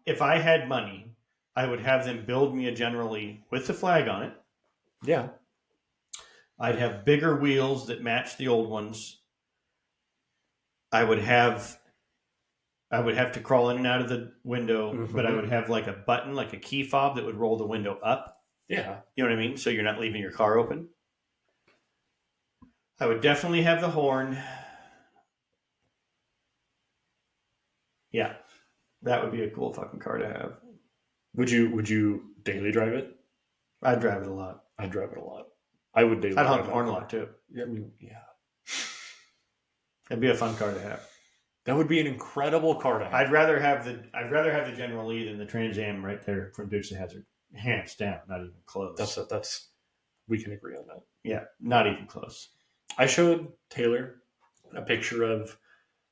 If I had money, I would have them build me a General Lee with the flag on it. Yeah. I'd have bigger wheels that match the old ones. I would have to crawl in and out of the window, but I would have like a button, like a key fob that would roll the window up. Yeah. You know what I mean? So you're not leaving your car open. I would definitely have the horn. Yeah. That would be a cool fucking car to have. Would you daily drive it? I'd drive it a lot. I'd drive it a lot. I would daily I'd drive honk the that horn a car. lot too. I mean, yeah. It'd be a fun car to have. That would be an incredible car to have. I'd rather have the General Lee than the Trans Am right there from Dukes of Hazzard. Hands down, not even close. That's we can agree on that. Yeah, not even close. I showed Taylor a picture of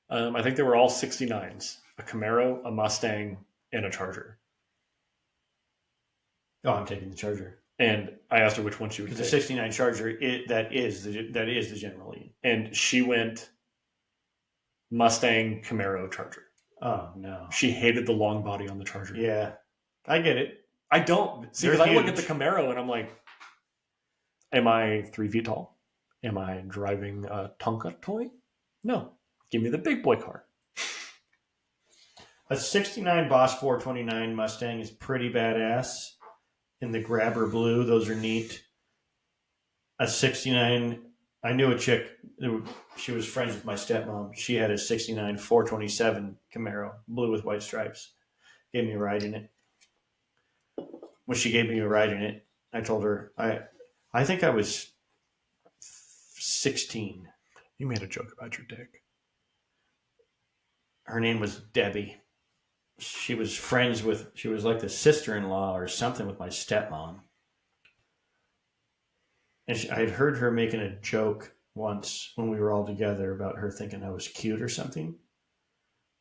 I think they were all 69s, a Camaro, a Mustang, and a Charger. Oh, I'm taking the Charger. And I asked her which one she would take. The 69 Charger, that is the General Lee. And she went Mustang, Camaro, Charger. Oh, no. She hated the long body on the Charger. Yeah, I get it. I don't. See, because I look at the Camaro and I'm like, am I 3 feet tall? Am I driving a Tonka toy? No. Give me the big boy car. A 69 Boss 429 Mustang is pretty badass. In the grabber blue, those are neat. A 69, I knew a chick, she was friends with my stepmom. She had a 69 427 Camaro, blue with white stripes. Gave me a ride in it. When she gave me a ride in it, I told her, I think I was 16. You made a joke about your dick. Her name was Debbie. She was like the sister-in-law or something with my stepmom. And I had heard her making a joke once when we were all together about her thinking I was cute or something.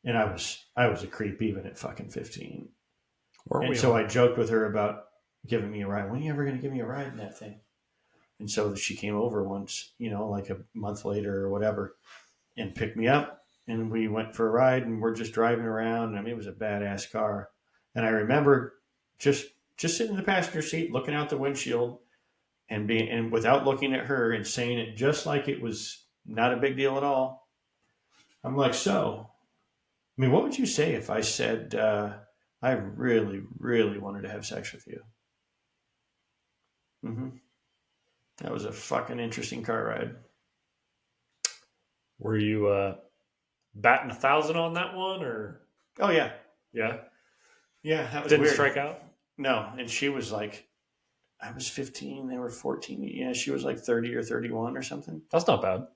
And I was a creep even at fucking 15. And so I joked with her about giving me a ride. When are you ever going to give me a ride in that thing? And so she came over once, like a month later or whatever, and picked me up. And we went for a ride, and we're just driving around. I mean, it was a badass car. And I remember just sitting in the passenger seat, looking out the windshield, and without looking at her and saying it just like it was not a big deal at all. I'm like, so, I mean, what would you say if I said, I really, really wanted to have sex with you? Mm-hmm. That was a fucking interesting car ride. Were you batting 1,000 on that one, or? Oh yeah, yeah. That was Didn't weird. strike out. No, and she was like, I was 15, they were 14. Yeah, she was like 30 or 31 or something. That's not bad.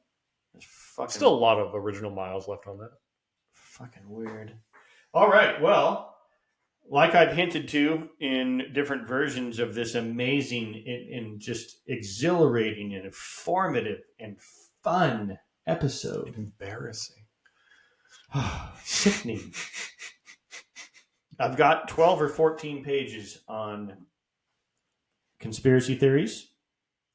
Still a lot of original miles left on that. Fucking weird. All right, well, like I've hinted to in different versions of this amazing and just exhilarating and informative and fun episode. Embarrassing. Sickening. I've got 12 or 14 pages on conspiracy theories.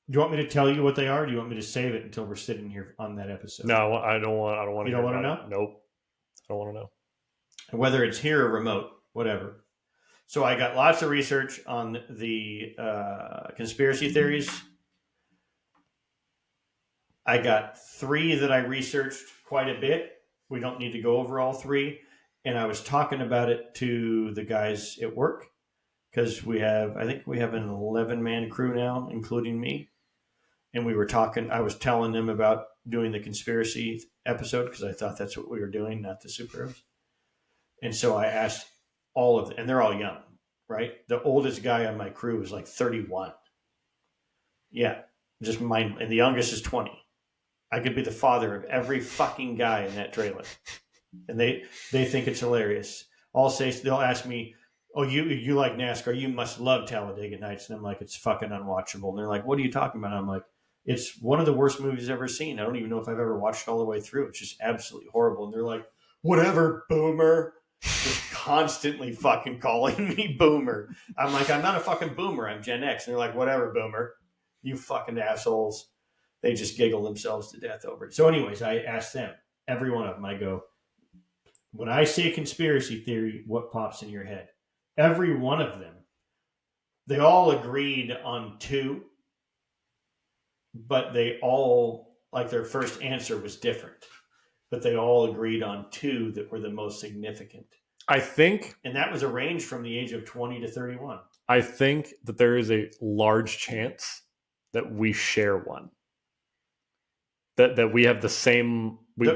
Do you want me to tell you what they are? Or do you want me to save it until we're sitting here on that episode? No, I don't want. You don't want to know? Nope. I don't want to know. Whether it's here or remote, whatever. So I got lots of research on the conspiracy theories. I got 3 that I researched quite a bit. We don't need to go over all 3. And I was talking about it to the guys at work because I think we have an 11-man crew now, including me. And I was telling them about doing the conspiracy episode because I thought that's what we were doing, not the superheroes. And so I asked all of them, and they're all young, right? The oldest guy on my crew is like 31. Yeah, just mine. And the youngest is 20. I could be the father of every fucking guy in that trailer. And they think it's hilarious. They'll ask me, oh, you like NASCAR? You must love Talladega Nights. And I'm like, it's fucking unwatchable. And they're like, what are you talking about? I'm like, it's one of the worst movies I've ever seen. I don't even know if I've ever watched it all the way through. It's just absolutely horrible. And they're like, whatever, boomer. Just constantly fucking calling me boomer. I'm like, I'm not a fucking boomer. I'm Gen X. And they're like, whatever, boomer. You fucking assholes. They just giggle themselves to death over it. So anyways, I asked them, every one of them, I go, when I say conspiracy theory, what pops in your head? Every one of them, they all agreed on 2, but they all, like their first answer was different, but they all agreed on 2 that were the most significant. I think, and that was a range from the age of 20 to 31. I think that there is a large chance that we share one. That we have the same. We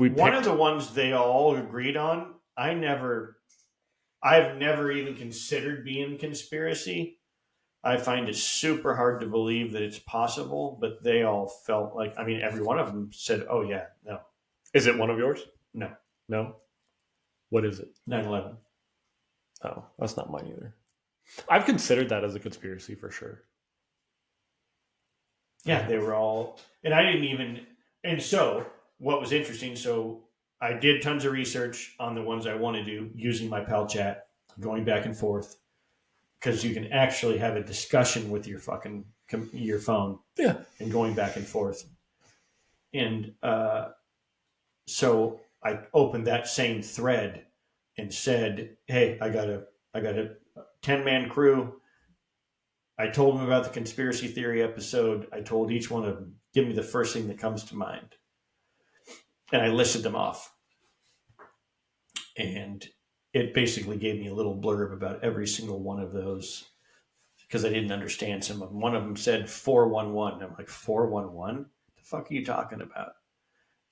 one of the ones they all agreed on. I never I've never even considered being conspiracy. I find it super hard to believe that it's possible, but they all felt like, I mean, every one of them said, oh, yeah, no, Is it one of yours? no, No. What is it? 9/11. Oh, that's not mine either. I've considered that as a conspiracy for sure. Yeah, they were all, and I didn't even, and so what was interesting, so I did tons of research on the ones I want to do using my pal chat, going back and forth, because you can actually have a discussion with your fucking, your phone. Yeah. And going back and forth. And so I opened that same thread and said, hey, I got a 10-man crew. I told them about the conspiracy theory episode. I told each one of them, give me the first thing that comes to mind. And I listed them off. And it basically gave me a little blurb about every single one of those because I didn't understand some of them. One of them said 411. I'm like, 411? The fuck are you talking about?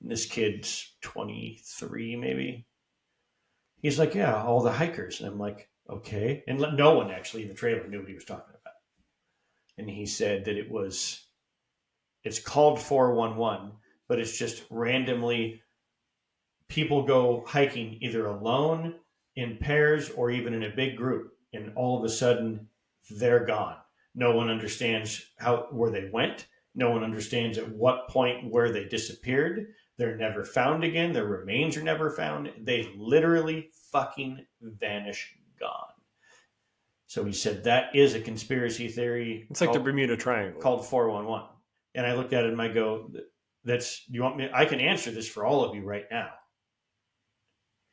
And this kid's 23, maybe. He's like, yeah, all the hikers. And I'm like, okay. And no one actually in the trailer knew what he was talking about. And he said that it's called 411, but it's just randomly people go hiking either alone, in pairs, or even in a big group. And all of a sudden, they're gone. No one understands where they went. No one understands at what point where they disappeared. They're never found again. Their remains are never found. They literally fucking vanish, gone. So he said that is a conspiracy theory. It's like the Bermuda Triangle. Called 411. And I looked at it and I go, "That's you want me? I can answer this for all of you right now.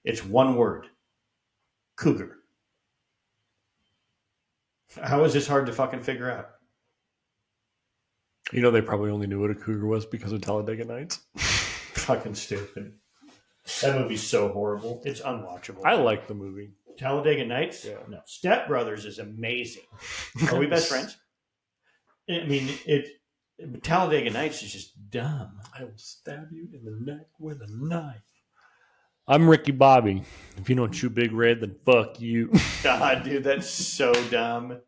It's one word. Cougar. How is this hard to fucking figure out? You know, they probably only knew what a cougar was because of Talladega Nights. Fucking stupid. That movie's so horrible. It's unwatchable. I like the movie. Talladega Nights? Yeah. No. Step Brothers is amazing. Are we best friends? I mean, Talladega Nights is just dumb. I will stab you in the neck with a knife. I'm Ricky Bobby. If you don't chew Big Red, then fuck you. God, dude, that's so dumb.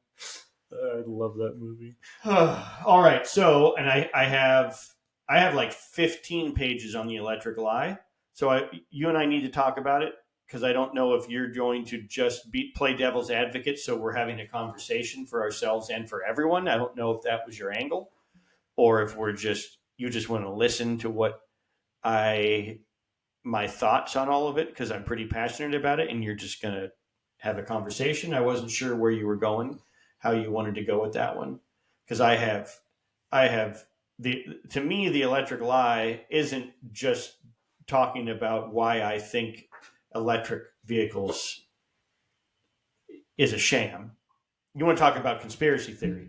I love that movie. All right, so and I have like 15 pages on the electrical eye. So you and I need to talk about it because I don't know if you're going to just play devil's advocate. So we're having a conversation for ourselves and for everyone. I don't know if that was your angle, or if you just want to listen to what my thoughts on all of it because I'm pretty passionate about it, and you're just gonna have a conversation. I wasn't sure where you were going, how you wanted to go with that one, because I have to me the electrical eye isn't just talking about why I think electric vehicles is a sham. You want to talk about conspiracy theory.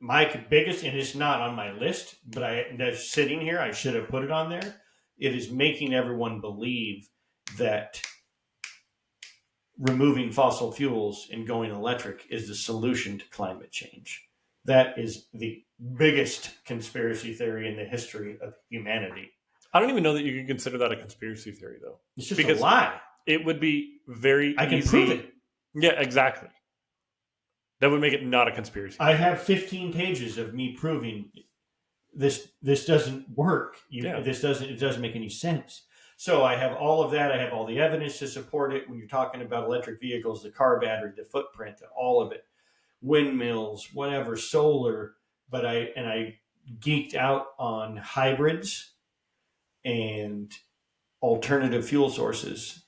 My biggest, and it's not on my list, but that's sitting here, I should have put it on there. It is making everyone believe that removing fossil fuels and going electric is the solution to climate change. That is the biggest conspiracy theory in the history of humanity. I don't even know that you can consider that a conspiracy theory, though. It's just a lie. It would be very I can easy. prove it. Yeah, exactly. That would make it not a conspiracy. I have 15 pages of me proving this doesn't work. It doesn't make any sense. So I have all of that. I have all the evidence to support it. When you're talking about electric vehicles, the car battery, the footprint, all of it, windmills, whatever, solar. But I geeked out on hybrids and alternative fuel sources.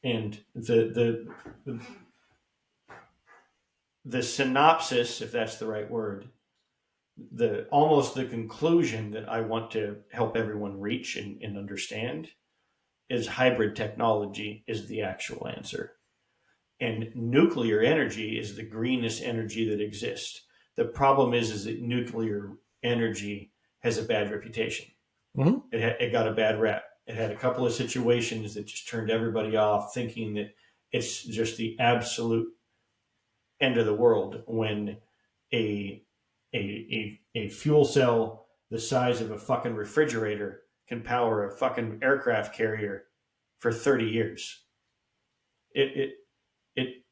And the synopsis, if that's the right word, almost the conclusion that I want to help everyone reach and understand is hybrid technology is the actual answer. And nuclear energy is the greenest energy that exists. The problem is that nuclear energy has a bad reputation. Mm-hmm. It got a bad rap. It had a couple of situations that just turned everybody off, thinking that it's just the absolute end of the world when a fuel cell the size of a fucking refrigerator can power a fucking aircraft carrier for 30 years. It, it,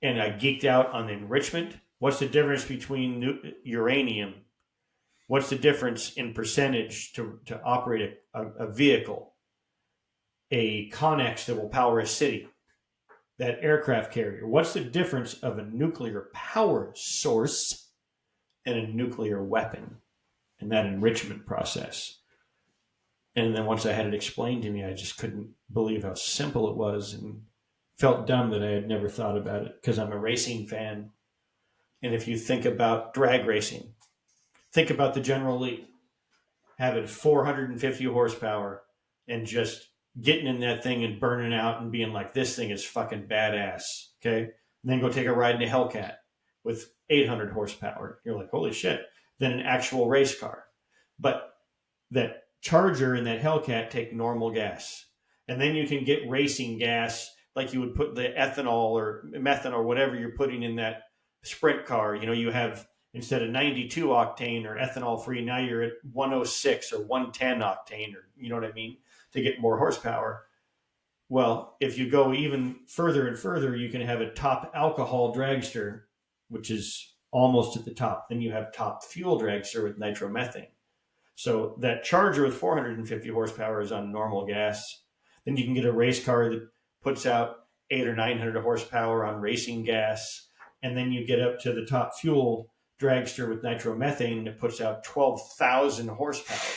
and I geeked out on enrichment. What's the difference between uranium? What's the difference in percentage to operate a vehicle, a Connex that will power a city, that aircraft carrier? What's the difference of a nuclear power source and a nuclear weapon and that enrichment process? And then once I had it explained to me, I just couldn't believe how simple it was and felt dumb that I had never thought about it because I'm a racing fan. And if you think about drag racing, think about the General Lee having 450 horsepower and just getting in that thing and burning out and being like, this thing is fucking badass. Okay. And then go take a ride in a Hellcat with 800 horsepower. You're like, holy shit. Then an actual race car. But that Charger and that Hellcat take normal gas. And then you can get racing gas like you would put the ethanol or methanol or whatever you're putting in that sprint car. You know, you have instead of 92 octane or ethanol free, now you're at 106 or 110 octane, or you know what I mean, to get more horsepower. Well, if you go even further and further, you can have a top alcohol dragster, which is almost at the top. Then you have top fuel dragster with nitromethane. So that Charger with 450 horsepower is on normal gas. Then you can get a race car that puts out 800 or 900 horsepower on racing gas. And then you get up to the top fuel dragster with nitromethane that puts out 12,000 horsepower.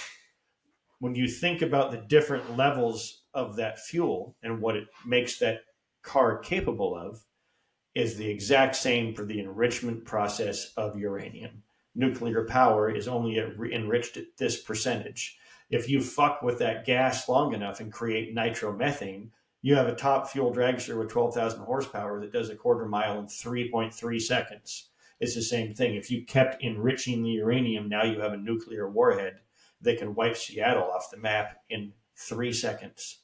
When you think about the different levels of that fuel and what it makes that car capable of, is the exact same for the enrichment process of uranium. Nuclear power is only enriched at this percentage. If you fuck with that gas long enough and create nitromethane, you have a top fuel dragster with 12,000 horsepower that does a quarter mile in 3.3 seconds. It's the same thing. If you kept enriching the uranium, now you have a nuclear warhead that can wipe Seattle off the map in 3 seconds.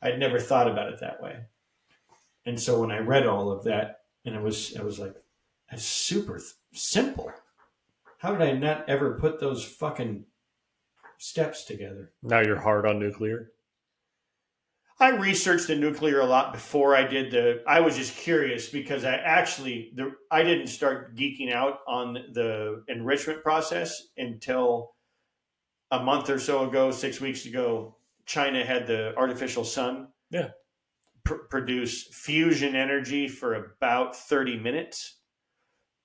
I'd never thought about it that way. And so when I read all of that, and I was like, that's super simple. How did I not ever put those fucking steps together? Now you're hard on nuclear? I researched the nuclear a lot before I did I was just curious because I didn't start geeking out on the enrichment process until a month or so ago, 6 weeks ago. China had the artificial sun. Yeah. Produce fusion energy for about 30 minutes.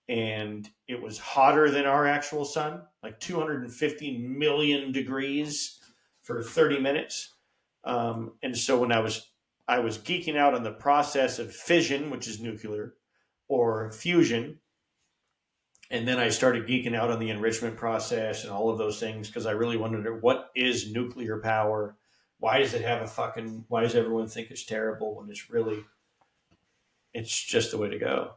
And it was hotter than our actual sun, like 250 million degrees for 30 minutes. And so when I was geeking out on the process of fission, which is nuclear, or fusion, and then I started geeking out on the enrichment process and all of those things because I really wondered, what is nuclear power? Why does everyone think it's terrible when it's just the way to go?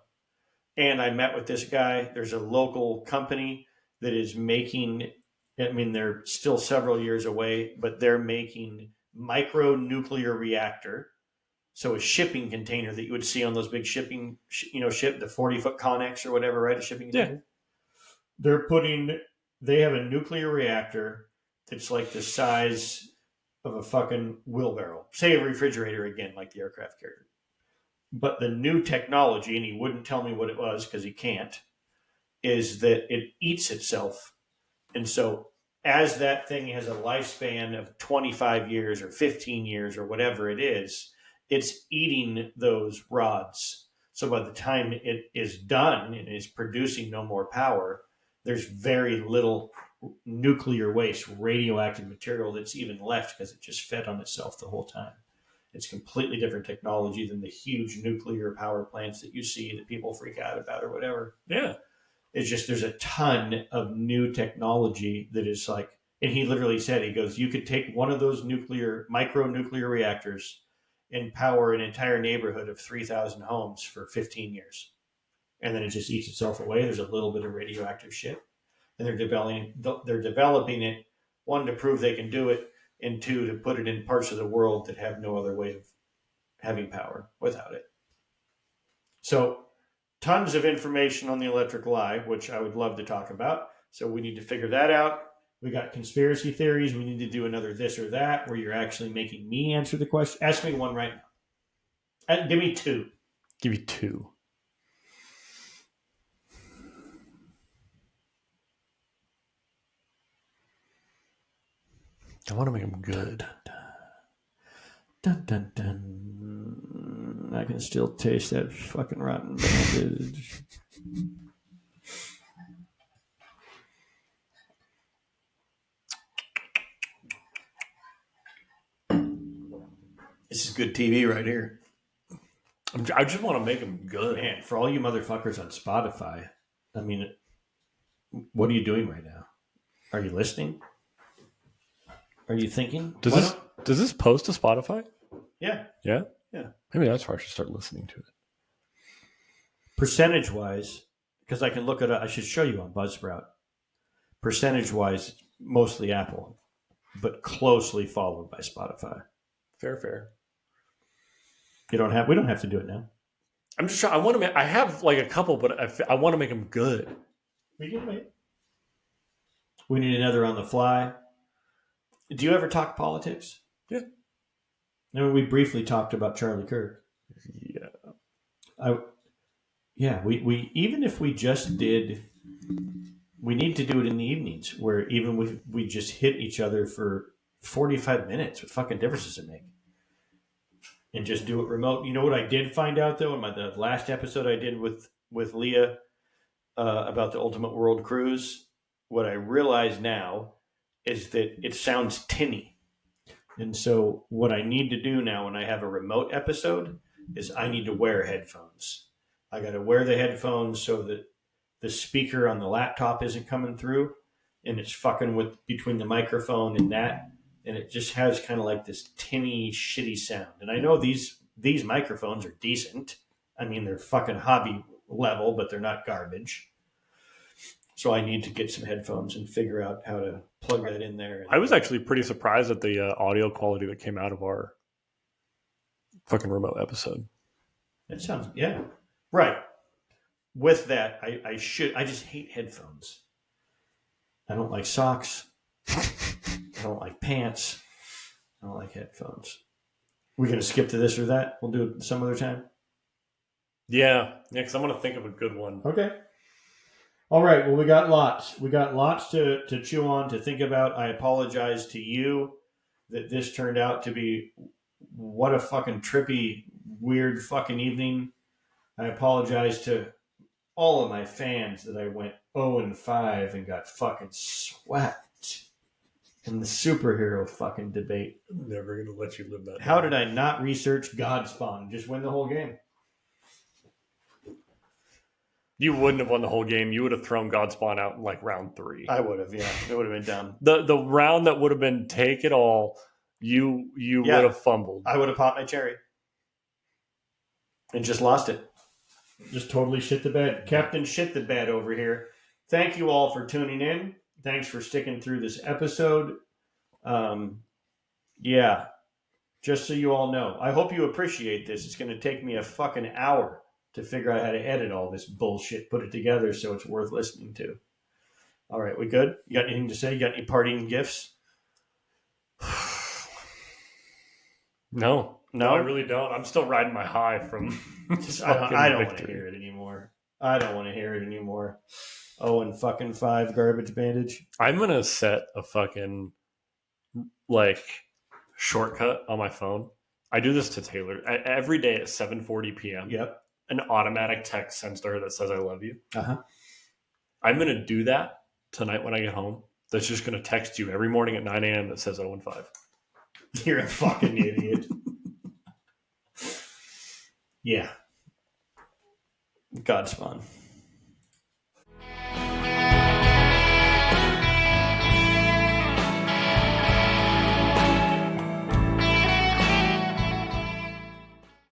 And I met with this guy. There's a local company that is making, they're still several years away, but they're making micro nuclear reactor. So a shipping container that you would see on those big ship, the 40-foot Connex or whatever, right? A shipping container. Yeah. They have a nuclear reactor that's like the size of a fucking wheelbarrow. Say a refrigerator again, like the aircraft carrier. But the new technology, and he wouldn't tell me what it was because he can't, is that it eats itself. And so as that thing has a lifespan of 25 years or 15 years or whatever it is, it's eating those rods. So by the time it is done and is producing no more power, there's very little nuclear waste, radioactive material that's even left because it just fed on itself the whole time. It's completely different technology than the huge nuclear power plants that you see that people freak out about or whatever. Yeah. It's just there's a ton of new technology that is like, and he literally said, he goes, you could take one of those micro nuclear reactors and power an entire neighborhood of 3,000 homes for 15 years. And then it just eats itself away. There's a little bit of radioactive shit. And they're developing it, one, to prove they can do it, and two, to put it in parts of the world that have no other way of having power without it. So tons of information on the electrical eye, which I would love to talk about. So we need to figure that out. We got conspiracy theories. We need to do another this or that where you're actually making me answer the question. Ask me one right now. Give me 2. Give you 2. I want to make them good. Dun, dun, dun. I can still taste that fucking rotten bandage. This is good TV right here. I just want to make them good. Man, for all you motherfuckers on Spotify, I mean, what are you doing right now? Are you listening? Are you thinking? Does this post to Spotify? Yeah. Yeah? Yeah. Maybe that's where I should start listening to it. Percentage-wise, because I can look at it, I should show you on Buzzsprout. Percentage-wise, mostly Apple, but closely followed by Spotify. Fair. We don't have to do it now. I'm just trying. I have like a couple, but I want to make them good. We can wait. We need another on the fly. Do you ever talk politics? Yeah. I mean, we briefly talked about Charlie Kirk. Yeah. We even if we just did, we need to do it in the evenings where even we just hit each other for 45 minutes. What fucking difference does it make? And just do it remote. You know what I did find out though in the last episode I did with Leah about the Ultimate World Cruise? What I realize now is that it sounds tinny. And so what I need to do now when I have a remote episode is I need to wear headphones. I got to wear the headphones so that the speaker on the laptop isn't coming through and it's fucking with between the microphone and that. And it just has kind of like this tinny, shitty sound. And I know these microphones are decent. I mean, they're fucking hobby level, but they're not garbage. So I need to get some headphones and figure out how to plug that in there. I was actually pretty surprised at the audio quality that came out of our fucking remote episode. That sounds, yeah. Right. With that, I just hate headphones. I don't like socks. I don't like pants. I don't like headphones. We're going to skip to this or that? We'll do it some other time? Yeah, because I'm going to think of a good one. Okay. All right. Well, we got lots. We got lots to chew on, to think about. I apologize to you that this turned out to be what a fucking trippy, weird fucking evening. I apologize to all of my fans that I went 0-5 and got fucking swept in the superhero fucking debate. I'm never going to let you live that. How did I not research Godspawn and just win the whole game? You wouldn't have won the whole game. You would have thrown Godspawn out in like round 3. I would have, yeah. It would have been dumb. The round that would have been take it all, you would have fumbled. I would have popped my cherry. And just lost it. Just totally shit the bed. Captain shit the bed over here. Thank you all for tuning in. Thanks for sticking through this episode. Yeah. Just so you all know. I hope you appreciate this. It's going to take me a fucking hour to figure out how to edit all this bullshit, put it together so it's worth listening to. All right, we good? You got anything to say? You got any parting gifts? No, I really don't. I'm still riding my high from I don't want to hear it anymore. I don't want to hear it anymore. 0-5 garbage bandage. I'm going to set a fucking like shortcut on my phone. I do this to Taylor every day at 7:40 p.m. Yep. An automatic text sends to her that says I love you. Uh-huh. I'm going to do that tonight when I get home. That's just going to text you every morning at 9 a.m. that says 0-5. You're a fucking idiot. Yeah. Godspawn.